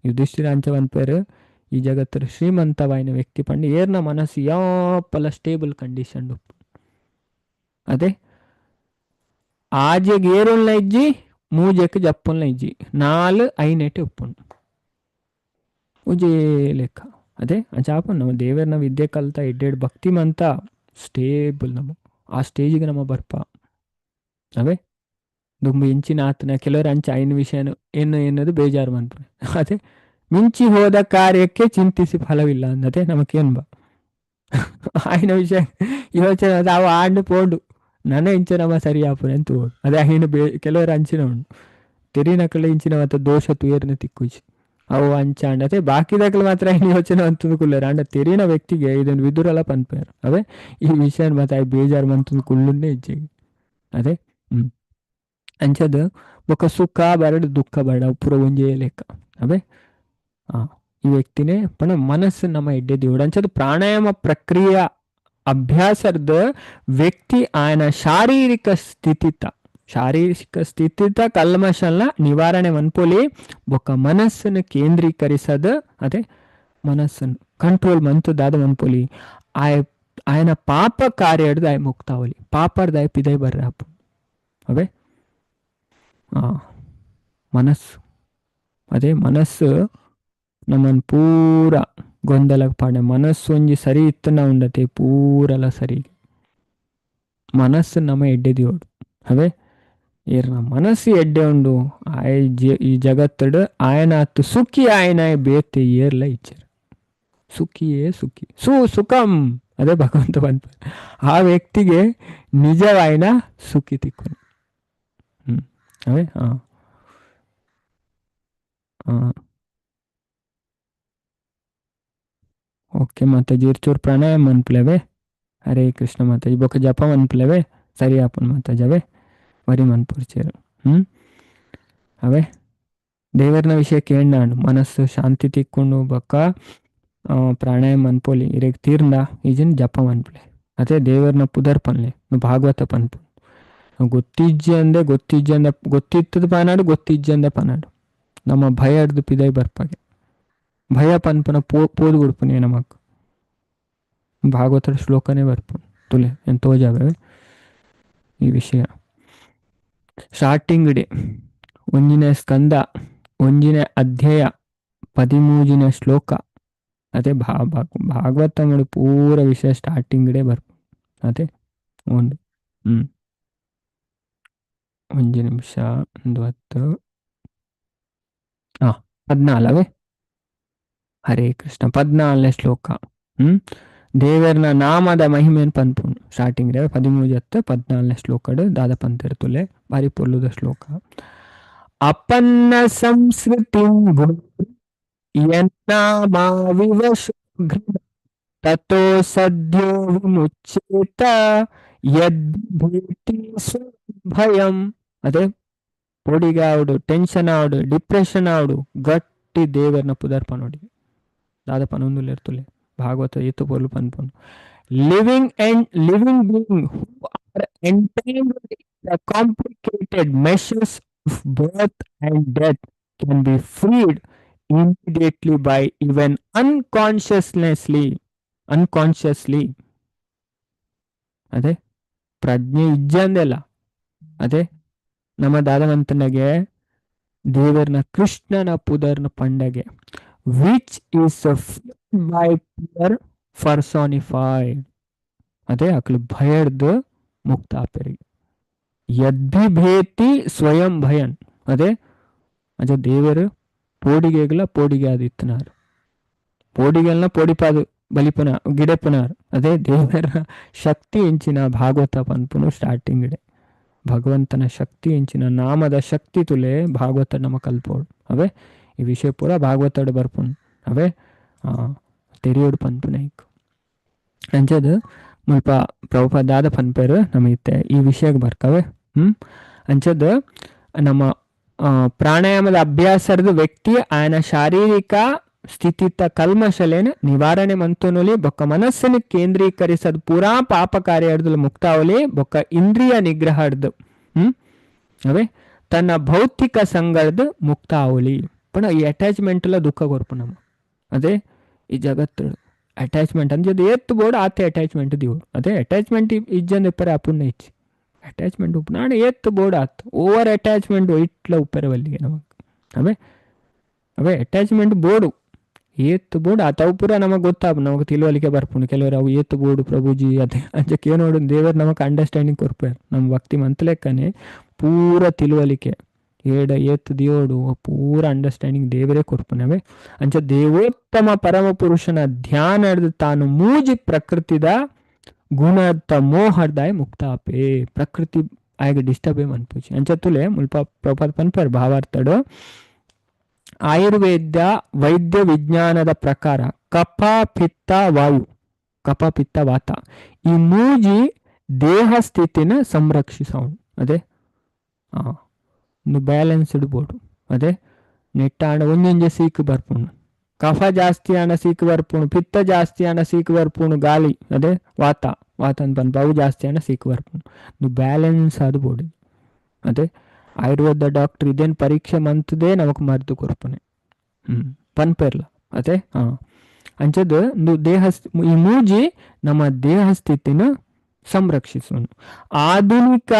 ಯುಧಿಷ್ಠಿರ ಅಂಚವನ್ ಪೇರು ಈ ಜಗತ್ತರ ಶ್ರೀಮಂತವಾಯಿನ ವ್ಯಕ್ತಿ ಪಂಡು ಏರ್ನ ಮನಸ್ಸು ಯಾಪಲ ಸ್ಟೇಬಲ್ ಕಂಡೀಷನ್ ಉಪ್ಪು ಅದೇ ಆಜೆಗೆ ಏರುಳ್ಳ ಇಜ್ಜಿ ಮೂಜೆಕ್ ಜಪ್ಪುಲ್ನ ಇಜ್ಜಿ ನಾಲ್ ಐನೆಟ್ ಉಪ್ಪುಂಡು ಉಜೇ ಲೆಕ್ಕ ಅದೇ ಅಂಚಾಪ ನಮ್ಮ ದೇವರನ ವಿದ್ಯೆ ಕಲ್ತ ಎಡ್ಡೆಡ್ ಭಕ್ತಿ ಮಂತ ಸ್ಟೇಬಲ್ ನಮ್ಮ ಆ ಸ್ಟೇಜಿಗೆ ನಮ್ಮ ಬರ್ಪ ಅವೇ ದುಂಬು ಇಂಚಿನ ಆತನ ಕೆಲವರು ಅಂಚ ಐನ ವಿಷಯನು ಏನು ಎನ್ನೋದು ಬೇಜಾರು ಮಂತ್ರೆ ಅದೇ ಮಿಂಚಿ ಹೋದ ಕಾರ್ಯಕ್ಕೆ ಚಿಂತಿಸಿ ಫಲವಿಲ್ಲ ಅನ್ನದೇ ನಮಗೇನು ಬಾ ಆಯ್ನ ವಿಷಯ ಯೋಚನೆ ಅದು ಅವು ಆಂಡು ಪೋಂಡು ನನ್ನ ಇಂಚಿನವ ಸರಿ ಆಪುನೆ ಅಂತ ಅದೇ ಐನು ಕೆಲವರು ಅಂಚಿನ ಉಂಡು ತೆರಿನಕಳೆ ಇಂಚಿನ ಮತ್ತು ದೋಷ ತುಯರ್ನ ತಿಕ್ಕುಜಿ ಅವು ಅಂಚಾಂಡ ಅದೇ ಬಾಕಿದಾಗಲು ಮಾತ್ರ ಐನು ಯೋಚನೆ ಅಂತಂದು ಕುಳ್ಳರು ಅಂಡ ತೆರಿನ ವ್ಯಕ್ತಿಗೆ ಇದನ್ನು ವಿದುರಲ್ಲ ಪನ್ಪೇರು ಅವೇ ಈ ವಿಷಯ ಮತ್ತೆ ಬೇಜಾರು ಮಂತಂದು ಕುಳ್ಳುನ್ನೇ ಇಜ್ಜಿಗೆ ಅದೇ ಅಂಚದು ಬೊಕ್ಕ ಸುಖ ಬರಡು ದುಃಖ ಬರಡ ಪೂರ ಒಂಜೇ ಲೆಕ್ಕ ಅವೇ ಈ ವ್ಯಕ್ತಿನೇ ಪಣ ಮನಸ್ಸು ನಮ್ಮ ಎಡ್ಡೆ ದೇವಡು ಅಂಚದು ಪ್ರಾಣಾಯಾಮ ಪ್ರಕ್ರಿಯೆ ಅಭ್ಯಾಸದ ವ್ಯಕ್ತಿ ಆಯನ ಶಾರೀರಿಕ ಸ್ಥಿತಿತ ಕಲ್ಮಶಲ್ನ ನಿವಾರಣೆ ಮನ್ಪೋಲಿ ಬೊಕ್ಕ ಮನಸ್ಸನ್ನು ಕೇಂದ್ರೀಕರಿಸದ ಅದೇ ಮನಸ್ಸನ್ನು ಕಂಟ್ರೋಲ್ ಮಂತದಾದ ಮನ್ಪೋಲಿ ఆయన పాప కార్యాడు ఆయ ముక్తావలి పాపర్దాయ పిదై బర్రాపు అవే మనస్సు ಅದೇ ಮನಸ್ಸು ನಮ್ಮನ್ನು ಪೂರ ಗೊಂದಲಕ್ಕೆ ಪಾಡೆ ಮನಸ್ಸು ಒಂಜಿ ಸರಿ ಇತ್ತನ ಉಂಡತೆ ಪೂರಲ ಸರಿ ಮನಸ್ಸು ನಮ್ಮ ಎಡ್ಡೆ ದಿಯೋಡು ಅವೇ ಏರ್ನ ಮನಸ್ಸು ಎಡ್ಡೆ ಉಂಡು ಈ ಜಗತ್ತಡು ಆಯನ ಹತ್ತು ಸುಖಿ ಆಯನ ಬೇತೆ ಏರ್ಲ ಇಚ್ಚರು ಸುಖಿಯೇ ಸುಖಿ ಸುಖಂ ಅದೇ ಭಗವಂತ ಬಂತ ಆ ವ್ಯಕ್ತಿಗೆ ನಿಜವಾಯಿನ ಸುಖಿ ತಿಕ್ಕು ಅವೇ ಓಕೆ ಮಾತಾಜಿ ಇರ್ಚೂರು ಪ್ರಾಣಾಯಾಮ ಅನ್ಪ್ಲೇವೆ ಹರೇ ಕೃಷ್ಣ ಮಾತಾಜಿ ಬೊಕ್ಕ ಜಪ ಅನ್ಪ್ಲೇವೆ ಸರಿ ಆಪನ್ ಮಾತಾಜಿ ಅವೇ ವರಿ ಮನ್ಪುರ್ಚೇರು ಅವೇ ದೇವರನ ವಿಷಯ ಕೇಂಡಾಂಡು ಮನಸ್ಸು ಶಾಂತಿ ತಿಕ್ಕೊಂಡು ಬೊಕ್ಕ ಪ್ರಾಣಾಯಾಮ ಅನ್ಪೋಲಿ ಇರೇಗ್ ತೀರ್ಂಡ ಈಜಿನ ಜಪ ಅನ್ಪ್ಲೆ ಅದೇ ದೇವರನ ಪುದರ್ ಪನ್ಲೆ ಭಾಗವತ ಪನ್ಪು ಗೊತ್ತಿತ್ತದ ಪಾನಾಡು ಗೊತ್ತಿಜ್ಜಂದ ಪಾನಾಡು ನಮ್ಮ ಭಯ ಹಿಡ್ದು ಪಿದೈ ಬರ್ಪಾಗೆ ಭಯ ಪನ್ಪನ ಪೋದು ಗುಡ್ಪನೆ ನಮಕ್ ಭಾಗವತರ ಶ್ಲೋಕನೇ ಬರ್ಪು ತುಲೆ ಏನು ತೋಜಾವೆ ಈ ವಿಷಯ ಸ್ಟಾರ್ಟಿಂಗ್ ಡೇ ಒಂಜಿನ ಸ್ಕಂದ ಒಂಜಿನ ಅಧ್ಯಾಯ 13ನೇ ಶ್ಲೋಕ ಅದೇ ಭಾಗವತ ಮಾಡಿ ಪೂರ ವಿಷಯ ಸ್ಟಾರ್ಟಿಂಗ್ ಡೇ ಬರ್ಪು ಅದೇ ಒಂದು ಒಂಜಿ ನಿಮಿಷ 14 ಹರೇ ಕೃಷ್ಣ 14ನೇ ಶ್ಲೋಕ ದೇವರನ ನಾಮದ ಮಹಿಮೆಯನ್ನು ಪನ್ಪುಣು ಸ್ಟಾರ್ಟಿಂಗ್ ರೇ 13-14ನೇ ಶ್ಲೋಕಡು ದಾದ ಪಂತಿರ್ತುಲೆ ಬಾರಿ ಪೊಲ್ಲುದ ಶ್ಲೋಕ ಅಪನ್ನ ಸಂಸ್ಕೃತಿ ತಥೋ ಸದ್ಯೋ ವಿಮುಚ್ಯೇತ ಯದ್ಭೀತಿ ಭಯಂ ಅದೇ పొడిగా ఆవుడు టెన్షన్ ఆవుడు డిప్రెషన్ ఆవుడు గట్టి దేవర్న పుదర్ప ನೋಡಿ ದಾದ ಪನೊಂದುಲೆ ಇರ್ತುಲೆ ಭಾಗವತ ಏತು ಪೊರ್ಲು ಪನ್ಪೊನು living being who are entangled in the complicated meshes of birth and death can be freed immediately by even unconsciously ಅದೇ ಪ್ರಜ್ಞೆ ಇಜ್ಜಂದೆಲ್ಲ ಅದೇ ನಮ್ಮ ದಾದವಂತನಿಗೆ ದೇವರನ ಕೃಷ್ಣನ ಪುದರ್ನ ಪಂಡಗೆ which is by pure personified ಅದೇ ಅಕ್ಲು ಭಯಡ್ದು ಮುಕ್ತ ಆಪೆರಿಗೆ ಯದ್ಭಿ ಭೇತಿ ಸ್ವಯಂ ಭಯನ್ ಅದೇ ದೇವರು ಪೋಡಿಗೆಗಳ ಪೋಡಿಗೆ ಆದಿತ್ತನಾರು, ಪೋಡಿಗೆಲ್ನ ಪೋಡಿಪಾದು ಬಲಿಪುನ ಗಿಡಪುನಾರು. ಅದೇ ದೇವರ ಶಕ್ತಿ ಎಂಚಿನ ಭಾಗವತ ಪನ್ಪುನು ಸ್ಟಾರ್ಟಿಂಗ್ ಇಡೆ ಭಗವಂತನ ಶಕ್ತಿ ಎಂಚಿನ ನಾಮದ ಶಕ್ತಿ ತುಲೆ ಭಾಗವತ ನಮ ಕಲ್ಪೋಡು. ಅವೇ ಈ ವಿಷಯ ಪೂರ ಭಾಗವತಡು ಬರ್ಪುಣ್. ಅವೇ ತೆರಿಯೋಡು ಪನ್ಪುನ ಇಕ್ಕು ಅಂಚದು ಮುಲ್ಪ ಪ್ರಭುಪದಾದ ಪನ್ಪೇರು ನಮಗೆ ಈ ವಿಷಯಕ್ಕೆ ಬರ್ಕವೆ. ಅಂಚದು ನಮ್ಮ ಪ್ರಾಣಾಯಾಮದ ಅಭ್ಯಾಸದ ವ್ಯಕ್ತಿ ఆయన ಶಾರೀರಿಕ ಸ್ಥಿತಿತ ಕಲ್ಮಶಲೇನ ನಿವಾರಣೆ ಮಂತುನುಲಿ ಬೊಕ್ಕ ಮನಸ್ಸನ್ನು ಕೇಂದ್ರೀಕರಿಸದು ಪೂರಾ ಪಾಪ ಕಾರ್ಯದಲ್ಲಿ ಮುಕ್ತಾವಲಿ ಬೊಕ್ಕ ಇಂದ್ರಿಯ ನಿಗ್ರಹ ಹಿಡ್ದು ಅವೇ ತನ್ನ ಭೌತಿಕ ಸಂಗಡ್ದು ಮುಕ್ತಾವಲಿ ಪಣ ಈ ಅಟ್ಯಾಚ್ಮೆಂಟ್ಲ ದುಃಖ ಕೊರ್ಪು ನಮ್ಮ ಅದೇ ಈ ಜಗತ್ತು ಅಟ್ಯಾಚ್ಮೆಂಟ್ ಅಂಜದು ಎತ್ತು ಬೋರ್ಡು ಆತೆ ಅಟ್ಯಾಚ್ಮೆಂಟ್ ದಿವ್ರು ಅದೇ ಅಟ್ಯಾಚ್ಮೆಂಟ್ ಇಜ್ಜಂದು ಉಪ್ಪರೆ ಅಪುಣ್ಣ ಇಚ್ಚಿ ಅಟ್ಯಾಚ್ಮೆಂಟ್ ಉಪ್ಪು ನಾನು ಎತ್ತು ಬೋರ್ಡ್ ಆತು ಓವರ್ ಅಟ್ಯಾಚ್ಮೆಂಟ್ ಇಟ್ಲ ಉಪ್ಪರೆ ಬಲ್ಲಿಗೆ ನಮಗೆ ಅವೇ ಅವೇ ಅಟ್ಯಾಚ್ಮೆಂಟ್ ಬೋರ್ಡು ಏತ್ತು ಬೋರ್ಡ್ ಆತವು ಪೂರ ನಮಗೆ ಗೊತ್ತಾಗ ನಮಗೆ ತಿಳುವಳಿಕೆ ಬರ್ಪುಣು ಕೆಲವರು ಅವು ಏತ್ತು ಬೋರ್ಡು ಪ್ರಭುಜಿ ಅದೇ ಅಂಜಕ್ಕೆ ನೋಡು ದೇವರು ನಮಗೆ ಅಂಡರ್ಸ್ಟ್ಯಾಂಡಿಂಗ್ ಕೊರ್ಪಾರ ನಮ್ಮ ಭಕ್ತಿ ಮಂತ್ಲೆಕ್ಕನೆ ಪೂರ ತಿಳುವಳಿಕೆ ಏಡ ಏತ್ತು ದಿಯೋಡು ಪೂರ ಅಂಡರ್ಸ್ಟ್ಯಾಂಡಿಂಗ್ ದೇವರೇ ಕೊರ್ಪನವೆ ಅಂಚ ದೇವೋತ್ತಮ ಪರಮ ಪುರುಷನ ಧ್ಯಾನ ಹಿಡ್ದು ತಾನು ಮೂಜಿ ಪ್ರಕೃತಿದ ಗುಣದ ಮೋಹರ್ದಾಯ ಮುಕ್ತಾಪೇ ಪ್ರಕೃತಿ ಆಯ್ಗೆ ಡಿಸ್ಟರ್ಬೇ ಮನ್ಪೂಜಿ ಅಂಚ ತುಲೆ ಮುಲ್ಪ ಪ್ರಪಾದ ಪನ್ಪರ್ ಭಾವಾರ್ಥಡು ಆಯುರ್ವೇದ ವೈದ್ಯ ವಿಜ್ಞಾನದ ಪ್ರಕಾರ ಕಫ ಪಿತ್ತ ವಾಯು ಕಫ ಪಿತ್ತ ವಾತ ಈ ಮೂಜಿ ದೇಹ ಸ್ಥಿತಿನ ಸಂರಕ್ಷಿಸೋಣ ಅದೇ ಒಂದು ಬ್ಯಾಲೆನ್ಸ್ಡ್ ಬೋರ್ಡು ಅದೇ ನೆಟ್ಟ ಆಣ ಒಂದೊಂಜೆ ಸೀಕು ಬರ್ಪುಣು ಕಫ ಜಾಸ್ತಿ ಆಣ ಸೀಕು ಬರ್ಪುಣು ಪಿತ್ತ ಜಾಸ್ತಿ ಆಣ ಸೀಕು ಬರ್ಪುಣು ಗಾಳಿ ಅದೇ ವಾತ ವಾತ ಅಂತ ಅವು ಜಾಸ್ತಿ ಆಣ ಸೀಕು ಬರ್ಪುಣು ಒಂದು ಬ್ಯಾಲೆನ್ಸ್ ಆದ ಬೋರ್ಡು ಅದೇ ಆಯುರ್ವೇದ ಡಾಕ್ಟರ್ ಇದೇನು ಪರೀಕ್ಷೆ ಮಂತದೇ ನಮಕ್ ಮರ್ದು ಕೊರ್ಪನೆ ಪನ್ಪೆರ್ಲ ಅದೇ ಅಂಚದು ದೇಹ ಈ ಮೂಜಿ ನಮ್ಮ ದೇಹ ಸ್ಥಿತಿನ ಸಂರಕ್ಷಿಸೋಣ. ಆಧುನಿಕ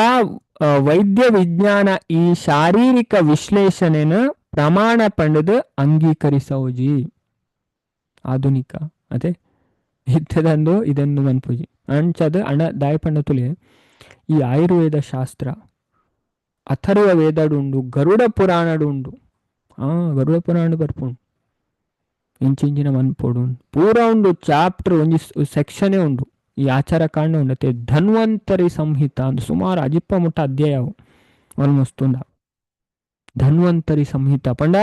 ವೈದ್ಯ ವಿಜ್ಞಾನ ಈ ಶಾರೀರಿಕ ವಿಶ್ಲೇಷಣೆನ ಪ್ರಮಾಣ ಪಂಡದ ಅಂಗೀಕರಿಸೋಜಿ ಆಧುನಿಕ ಅದೇ ಇದ್ದದಂದು ಇದನ್ನು ಮನ್ಪೂಜಿ ಅಂಚದು ಅಣ ದಾಯಪಂಡ ತುಲೆ ಈ ಆಯುರ್ವೇದ ಶಾಸ್ತ್ರ ಅಥರ್ವ ವೇದಡು ಉಂಡು ಗರುಡ ಪುರಾಣಡು ಉಂಡು ಗರುಡ ಪುರಾಣ ಬರ್ಪುಂಡು ಇಂಚಿಂಚಿನ ಮನ್ಪೋಡು ಪೂರ ಉಂಡು ಚಾಪ್ಟರ್ ಒಂಜಿ ಸೆಕ್ಷನೇ ಉಂಡು ಈ ಆಚಾರ ಕಾಂಡ ಉಂಡತೆ ಧನ್ವಂತರಿ ಸಂಹಿತ ಅಂದು ಸುಮಾರು ಅಜಿಪ್ಪ ಮುಟ್ಟ ಅಧ್ಯಾಯವು ಆಲ್ಮೋಸ್ಟ್ ಉಂಡ ಧನ್ವಂತರಿ ಸಂಹಿತ ಪಂಡ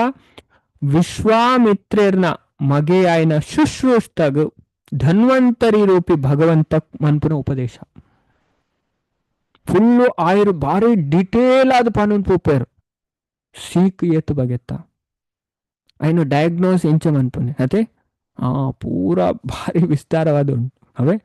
ವಿಶ್ವಾಮಿತ್ರೇರ್ನ ಮಗೆ ಆಯ್ನ ಶುಶ್ರೂಷ್ಟಗ್ ಧನ್ವಂತರಿ ರೂಪಿ ಭಗವಂತ ಮನ್ಪುನ ಉಪದೇಶ ಫುಲ್ಲು ಆಯುರ್ ಭಾರಿ ಡಿಟೇಲ್ ಆದ ಪಾನೊಂದು ಪೂಪೇರು ಸೀಕ್ ಏತ್ ಬಗೆತ್ತ ಐನು ಡಯಾಗ್ನೋಸ್ ಎಂಚ ಮನ್ಪುನೆ ಅದೇ ಪೂರ ಭಾರಿ ವಿಸ್ತಾರವಾದ ಉಂಟು ಅವೇ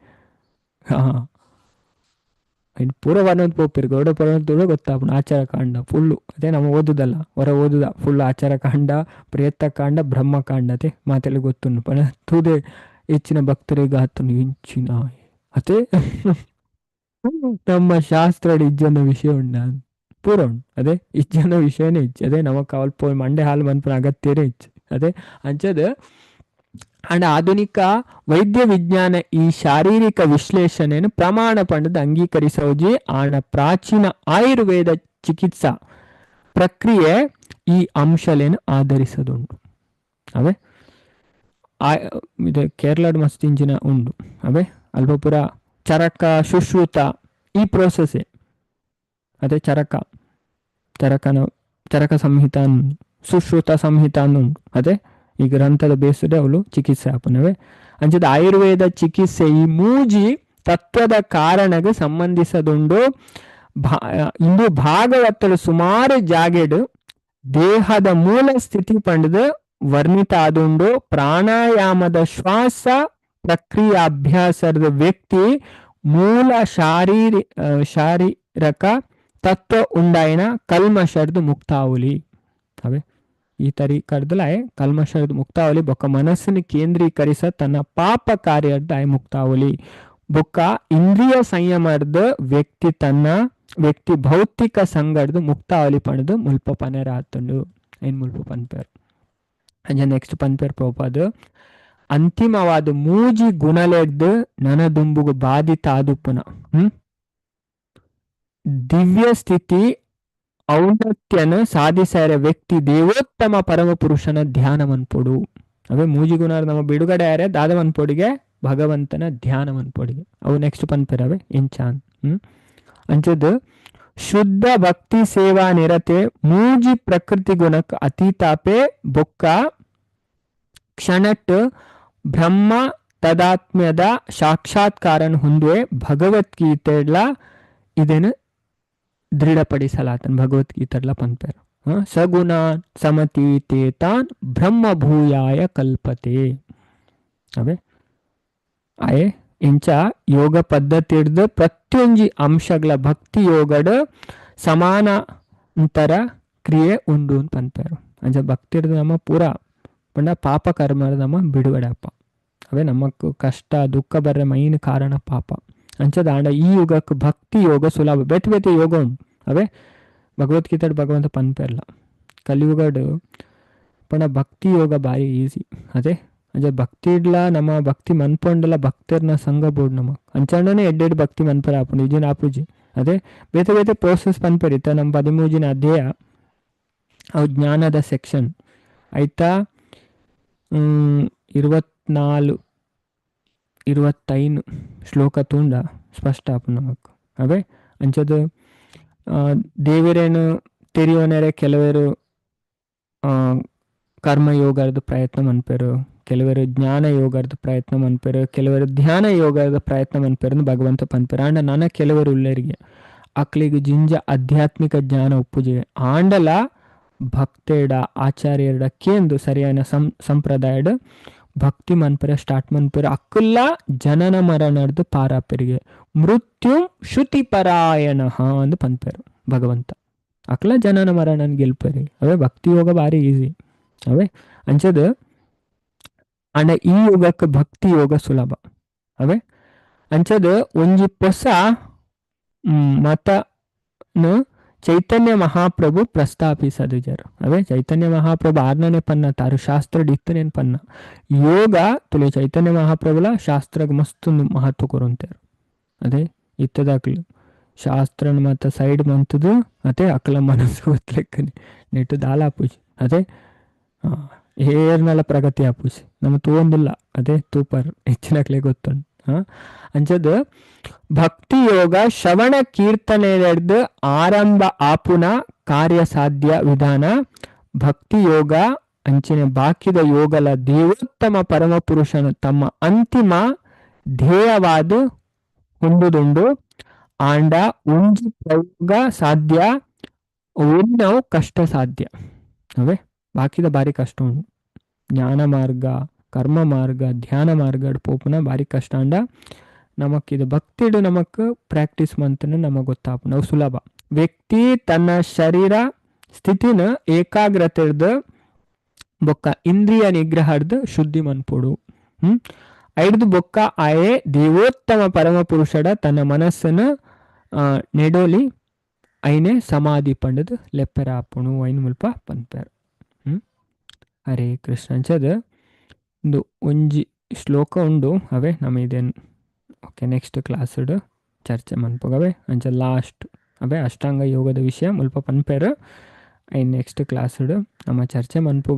ಐನು ಪೂರ ಒಂದೊಂದು ಪೋಪೇರು ಗೌಡ ಪುರಾಣದ ಗೊತ್ತಾಪುಣ ಆಚಾರ ಕಾಂಡ ಫುಲ್ಲು ಅದೇ ನಮ್ಮ ಓದುದಲ್ಲ ಹೊರ ಓದುದ ಫುಲ್ ಆಚಾರ ಕಾಂಡ ಪ್ರೇತ ಕಾಂಡ ಬ್ರಹ್ಮಕಾಂಡ ಅದೇ ಮಾತೆಲ್ಲ ಗೊತ್ತುಂಡು ಪಣ ತೂದೆ ಹೆಚ್ಚಿನ ಭಕ್ತರಿಗೆ ಆತನು ಇಂಚಿನ ಅದೇ ನಮ್ಮ ಶಾಸ್ತ್ರ ಇಜ್ಜನ ವಿಷಯ ಉಂಡ ಪೂರ ಉಂಡು ಅದೇ ಇಜ್ಜನ ವಿಷಯನೇ ಇಚ್ಚು ಅದೇ ನಮಕ್ ಅಲ್ಪ ಮಂಡೆ ಹಾಲು ಮನ್ಪನ ಅಗತ್ಯನೇ ಇಚ್ಚು ಅದೇ ಅಂಚದ ಅಂಡ್ ಆಧುನಿಕ ವೈದ್ಯ ವಿಜ್ಞಾನ ಈ ಶಾರೀರಿಕ ವಿಶ್ಲೇಷಣೆಯನ್ನು ಪ್ರಮಾಣ ಪಂಡದ ಅಂಗೀಕರಿಸೋಜಿ ಆಣ ಪ್ರಾಚೀನ ಆಯುರ್ವೇದ ಚಿಕಿತ್ಸಾ ಪ್ರಕ್ರಿಯೆ ಈ ಅಂಶಲೇನು ಆಧರಿಸದುಂಡು ಅವೇ ಇದು ಕೇರಳದ ಮಸ್ತಿಂಚಿನ ಉಂಡು ಅವೇ ಅಲ್ಪಪುರ ಚರಕ ಶುಶ್ರುತ ಈ ಪ್ರೋಸೆಸ್ಸೇ ಅದೇ ಚರಕ ಸಂಹಿತ ಸುಶ್ರುತ ಸಂಹಿತ ಉಂಟು ಅದೇ ಈ ಗ್ರಂಥದ ಬೇಸಡೆ ಅವಳು ಚಿಕಿತ್ಸೆ ಹಾಪನವೆ ಅಂಚದ ಆಯುರ್ವೇದ ಚಿಕಿತ್ಸೆ ಈ ಮೂಜಿ ತತ್ವದ ಕಾರಣಗೆ ಸಂಬಂಧಿಸದುಂಡು ಇಂದು ಭಾಗವತಲು ಸುಮಾರು ಜಾಗೆಡು ದೇಹದ ಮೂಲ ಸ್ಥಿತಿ ಪಂಡದ ವರ್ಣಿತ ಆದುಂಡು ಪ್ರಾಣಾಯಾಮದ ಶ್ವಾಸ ಪ್ರಕ್ರಿಯೆ ಅಭ್ಯಾಸದ ವ್ಯಕ್ತಿ ಮೂಲ ಶಾರೀರಕ ತತ್ವ ಉಂಡಾಯಿನ ಕಲ್ಮಶರ್ದು ಮುಕ್ತಾವಲಿ ಅವೇ ಈ ತರೀಕರ್ದಲ ಕಲ್ಮಶರ್ದು ಮುಕ್ತಾವಲಿ ಬೊಕ್ಕ ಮನಸ್ಸನ್ನು ಕೇಂದ್ರೀಕರಿಸ ತನ್ನ ಪಾಪ ಕಾರ್ಯದ ಮುಕ್ತಾವಲಿ ಬೊಕ್ಕ ಇಂದ್ರಿಯ ಸಂಯಮದ ವ್ಯಕ್ತಿ ಭೌತಿಕ ಸಂಗಡ್ದು ಮುಕ್ತಾವಲಿ ಪಣದು ಮುಲ್ಪ ಪನೆರ ಆತುಂಡು ಐನ್ ಮುಲ್ಪ ಪನ್ಪೇರು ಅಂಜ ನೆಕ್ಸ್ಟ್ ಪನ್ಪೇರು ಪ್ರೋಪಾದು ಅಂತಿಮವಾದ ಮೂಜಿ ಗುಣಲೆಡ್ದು ನನದುಂಬುಗು ಬಾಧಿತ ಆದುಪ್ಪುನ ದಿವ್ಯ ಸ್ಥಿತಿ ಔನ್ನತ್ಯನ ಸಾಧಿಸಾರ ವ್ಯಕ್ತಿ ದೇವೋತ್ತಮ ಪರಮಪುರುಷನ ಧ್ಯಾನ ಮನ್ಪೊಡು. ಅವೇ ಮೂಜಿಗುಣಾರ್ ನಮ್ಮ ಬಿಡುಗಡೆ ಆರೆ ದಾದ ಮನ್ಪೊಡಿಗೆ ಭಗವಂತನ ಧ್ಯಾನ ಮನ್ಪೊಡಿಗೆ ಅವು ನೆಕ್ಸ್ಟ್ ಪನ್ಪೆರವೆ ಇಂಚಾನ್. ಅಂಚದ್ ಶುದ್ಧ ಭಕ್ತಿ ಸೇವಾ ನಿರತೆ ಮೂಜಿ ಪ್ರಕೃತಿ ಗುಣಕ್ ಅತೀತಾಪೆ ಬೊಕ್ಕ ಕ್ಷಣಟ್ ಬ್ರಹ್ಮ ತದಾತ್ಮ್ಯದ ಸಾಕ್ಷಾತ್ಕಾರನ್ ಹೊಂದುವೆ ಭಗವದ್ಗೀತೆಡ್ಲ ಇದನ್ನು ದೃಢಪಡಿಸಲಾತನ್ ಭಗವದ್ಗೀತೆಡ್ಲ ಪನ್ಪೇರು. ಸಗುಣ ಸಮತೀತೇತಾನ್ ಬ್ರಹ್ಮಭೂಯಾಯ ಕಲ್ಪತೆ. ಅವೇ ಅಯೇ ಇಂಚ ಯೋಗ ಪದ್ಧತಿ ಹಿಡ್ದು ಪ್ರತಿಯೊಂಜಿ ಅಂಶಗಳ ಭಕ್ತಿ ಯೋಗಡ್ ಸಮಾನಾಂತರ ಕ್ರಿಯೆ ಉಂಡು ಅಂತ ಪನ್ಪೇರು. ಅಂಚ ಭಕ್ತಿ ಹಿಡ್ದು ನಮ್ಮ ಪೂರ ಪಂಡ ಪಾಪ ಕರ್ಮದ ನಮ್ಮ ಬಿಡುಗಡೆ ಅಪ್ಪ. ಅವೇ ನಮಕ್ ಕಷ್ಟ ದುಃಖ ಬರ್ರೆ ಮೈನ್ ಕಾರಣ ಪಾಪ. ಅಂಚದಾಂಡ ಈ ಯುಗಕ್ಕೆ ಭಕ್ತಿ ಯೋಗ ಸುಲಭ ಬೇತೆ ಬೇತೆ ಯೋಗ ಉಂಟು. ಅವೇ ಭಗವದ್ಗೀತೆ ಭಗವಂತ ಪನ್ಪೇರ್ಲ ಕಲಿಯುಗಡ್ ಪಂಡ ಭಕ್ತಿ ಯೋಗ ಬಾರಿ ಈಸಿ. ಅದೇ ಅಜ ಭಕ್ತಿ ಇಡ್ಲ ನಮ್ಮ ಭಕ್ತಿ ಮನ್ಪೊಂಡಲ ಭಕ್ತರ್ನ ಸಂಘ ಬೋರ್ಡ್ ನಮಕ್ ಅಂಚಂಡನೆ ಎಡ್ಡೆಡ್ ಭಕ್ತಿ ಮನ್ಪರ ಆಪುಂಡು ಇಜಿನ ಆಪುಜಿ. ಅದೇ ಬೇತೆ ಬೇತೆ ಪ್ರೋಸೆಸ್ ಪನ್ಪರಿತ ನಮ್ಮ 13 ಅಧ್ಯಾಯ ಅವು ಜ್ಞಾನದ ಸೆಕ್ಷನ್ ಆಯ್ತಾ 24 25 ಶ್ಲೋಕ ತೂಂಡ ಸ್ಪಷ್ಟ ಆಪು ನಮಕ್. ಅವೇ ಅಂಚದು ದೇವರೇನು ತೆರಿಯೋನರೆ ಕೆಲವರು ಕರ್ಮಯೋಗದ ಪ್ರಯತ್ನ ಮನ್ಪೇರು, ಕೆಲವರು ಜ್ಞಾನ ಯೋಗದ ಪ್ರಯತ್ನ ಮನ್ಪೇರು, ಕೆಲವರು ಧ್ಯಾನ ಯೋಗದ ಪ್ರಯತ್ನ ಮನ್ಪೇರು ಭಗವಂತ ಪನ್ಪೇರು. ಆಂಡ ನನ್ನ ಕೆಲವರು ಉಳ್ಳರಿಗೆ ಅಕ್ಲಿಗೆ ಜಿಂಜ ಆಧ್ಯಾತ್ಮಿಕ ಜ್ಞಾನ ಉಪ್ಪುಜಿವೆ ಆಂಡಲ ಭಕ್ತೇಡ ಆಚಾರ್ಯರ ಕೇಂದು ಸರಿಯಾದ ಸಂಪ್ರದಾಯಡ್ ಭಕ್ತಿ ಮನ್ಪೇರ ಸ್ಟಾರ್ಟ್ ಮನ್ಪೇರು. ಅಕ್ಕಲ್ಲ ಜನನ ಮರಣದ್ದು ಪಾರಾಪೆರಿಗೆ ಮೃತ್ಯು ಶ್ರುತಿ ಪರಾಯಣ ಅಂದು ಪನ್ಪೇರು ಭಗವಂತ. ಅಕ್ಕಲ ಜನನ ಮರಣನ್ ಗೆಲ್ಪೇರಿ. ಅವೇ ಭಕ್ತಿ ಯೋಗ ಬಾರಿ ಈಸಿ. ಅವೇ ಅಂಚದು ಅಂಡ ಈ ಯುಗಕ್ಕೆ ಭಕ್ತಿ ಯೋಗ ಸುಲಭ. ಅವೇ ಅಂಚದು ಒಂಜಿ ಹೊಸ ಮತನು ಚೈತನ್ಯ ಮಹಾಪ್ರಭು ಪ್ರಸ್ತಾಪಿಸದು ಜರು. ಅವೇ ಚೈತನ್ಯ ಮಹಾಪ್ರಭು 6ನೇ ಪನ್ನ ತಾರು ಶಾಸ್ತ್ರ ಇತ್ತನೇನು ಪನ್ನ ಯೋಗ ತುಲೆ ಚೈತನ್ಯ ಮಹಾಪ್ರಭುಲ ಶಾಸ್ತ್ರಗ್ ಮಸ್ತ್ ಮಹತ್ವ ಕೊರಂತೇರು. ಅದೇ ಇತ್ತದಾಕ್ಲು ಶಾಸ್ತ್ರನ ಮತ್ತ ಸೈಡ್ ಮಂತದು ಅದೇ ಅಕ್ಕಲ ಮನಸ್ಸು ಗೊತ್ತಲೆಕ್ಕನೆ ನೆಟ್ಟು ದಾಲ ಆಪುಜಿ. ಅದೇ ಹೇರ್ನಲ ಪ್ರಗತಿ ಆಪುಜಿ ನಮ್ಮ ತೂಂದಿಲ್ಲ ಅದೇ ತೂಪರ್ ಹೆಚ್ಚಿನಕ್ಲೆ ಗೊತ್ತುಂಡು. ಅಂಚದು ಭಕ್ತಿ ಯೋಗ ಶ್ರವಣ ಕೀರ್ತನೆ ಆರಂಭ ಆಪುನ ಕಾರ್ಯ ಸಾಧ್ಯ ವಿಧಾನ ಭಕ್ತಿ ಯೋಗ ಅಂಚಿನ ಬಾಕಿದ ಯೋಗಲ ದೇವೋತ್ತಮ ಪರಮಪುರುಷನು ತಮ್ಮ ಅಂತಿಮ ಧ್ಯೇಯವಾದ ಹೊಂದುದುಂಡು ಆಂಡ ಒಂಜಿ ಪ್ರಯೋಗ ಸಾಧ್ಯ ಒನ್ನವು ಕಷ್ಟ ಸಾಧ್ಯ. ಅವೇ ಬಾಕಿದ ಬಾರಿ ಕಷ್ಟ ಉಂಡು. ಜ್ಞಾನ ಮಾರ್ಗ ಕರ್ಮ ಮಾರ್ಗ ಧ್ಯಾನ ಮಾರ್ಗ ಪೋಪುನ ಬಾರಿ ಕಷ್ಟ ಅಂಡ ನಮಕಿದು ಭಕ್ತಿಡು ನಮಕ್ ಪ್ರಾಕ್ಟೀಸ್ ಮಂತನ ನಮಗ್ ಗೊತ್ತಾಪು ನಾವು ಸುಲಭ. ವ್ಯಕ್ತಿ ತನ್ನ ಶರೀರ ಸ್ಥಿತಿನ ಏಕಾಗ್ರತೆರ್ದು ಬೊಕ್ಕ ಇಂದ್ರಿಯ ನಿಗ್ರಹರ್ದು ಶುದ್ಧಿ ಮನ್ಪೊಡು. ಐಡ್ದು ಬೊಕ್ಕ ಆಯೇ ದೇವೋತ್ತಮ ಪರಮಪುರುಷಡ ತನ್ನ ಮನಸ್ಸನ್ನು ನೆಡೋಲಿ ಐನೆ ಸಮಾಧಿ ಪಂಡದು ಲೆಪ್ಪೆರ ಆಪುಣು ಐನು ಮುಲ್ಪ ಪನ್ಪೇರು. ಹರೇ ಕೃಷ್ಣ. ಅಂಚದು ಒಂದು ಒಂಜಿ ಶ್ಲೋಕ ಉಂಡು ಅವೇ ನಮ್ಮ ಇದೇನು ಓಕೆ ನೆಕ್ಸ್ಟ್ ಕ್ಲಾಸ್ಡ್ ಚರ್ಚೆ ಮನ್ಪೋಗವೆ. ಅಂಚ ಲಾಸ್ಟ್ ಅವೇ ಅಷ್ಟಾಂಗ ಯೋಗದ ವಿಷಯ ಮುಲ್ಪ ಪನ್ಪೇರು ಐ ನೆಕ್ಸ್ಟ್ ಕ್ಲಾಸ್ಡ್ ನಮ್ಮ ಚರ್ಚೆ ಮನ್ಪೋಗ.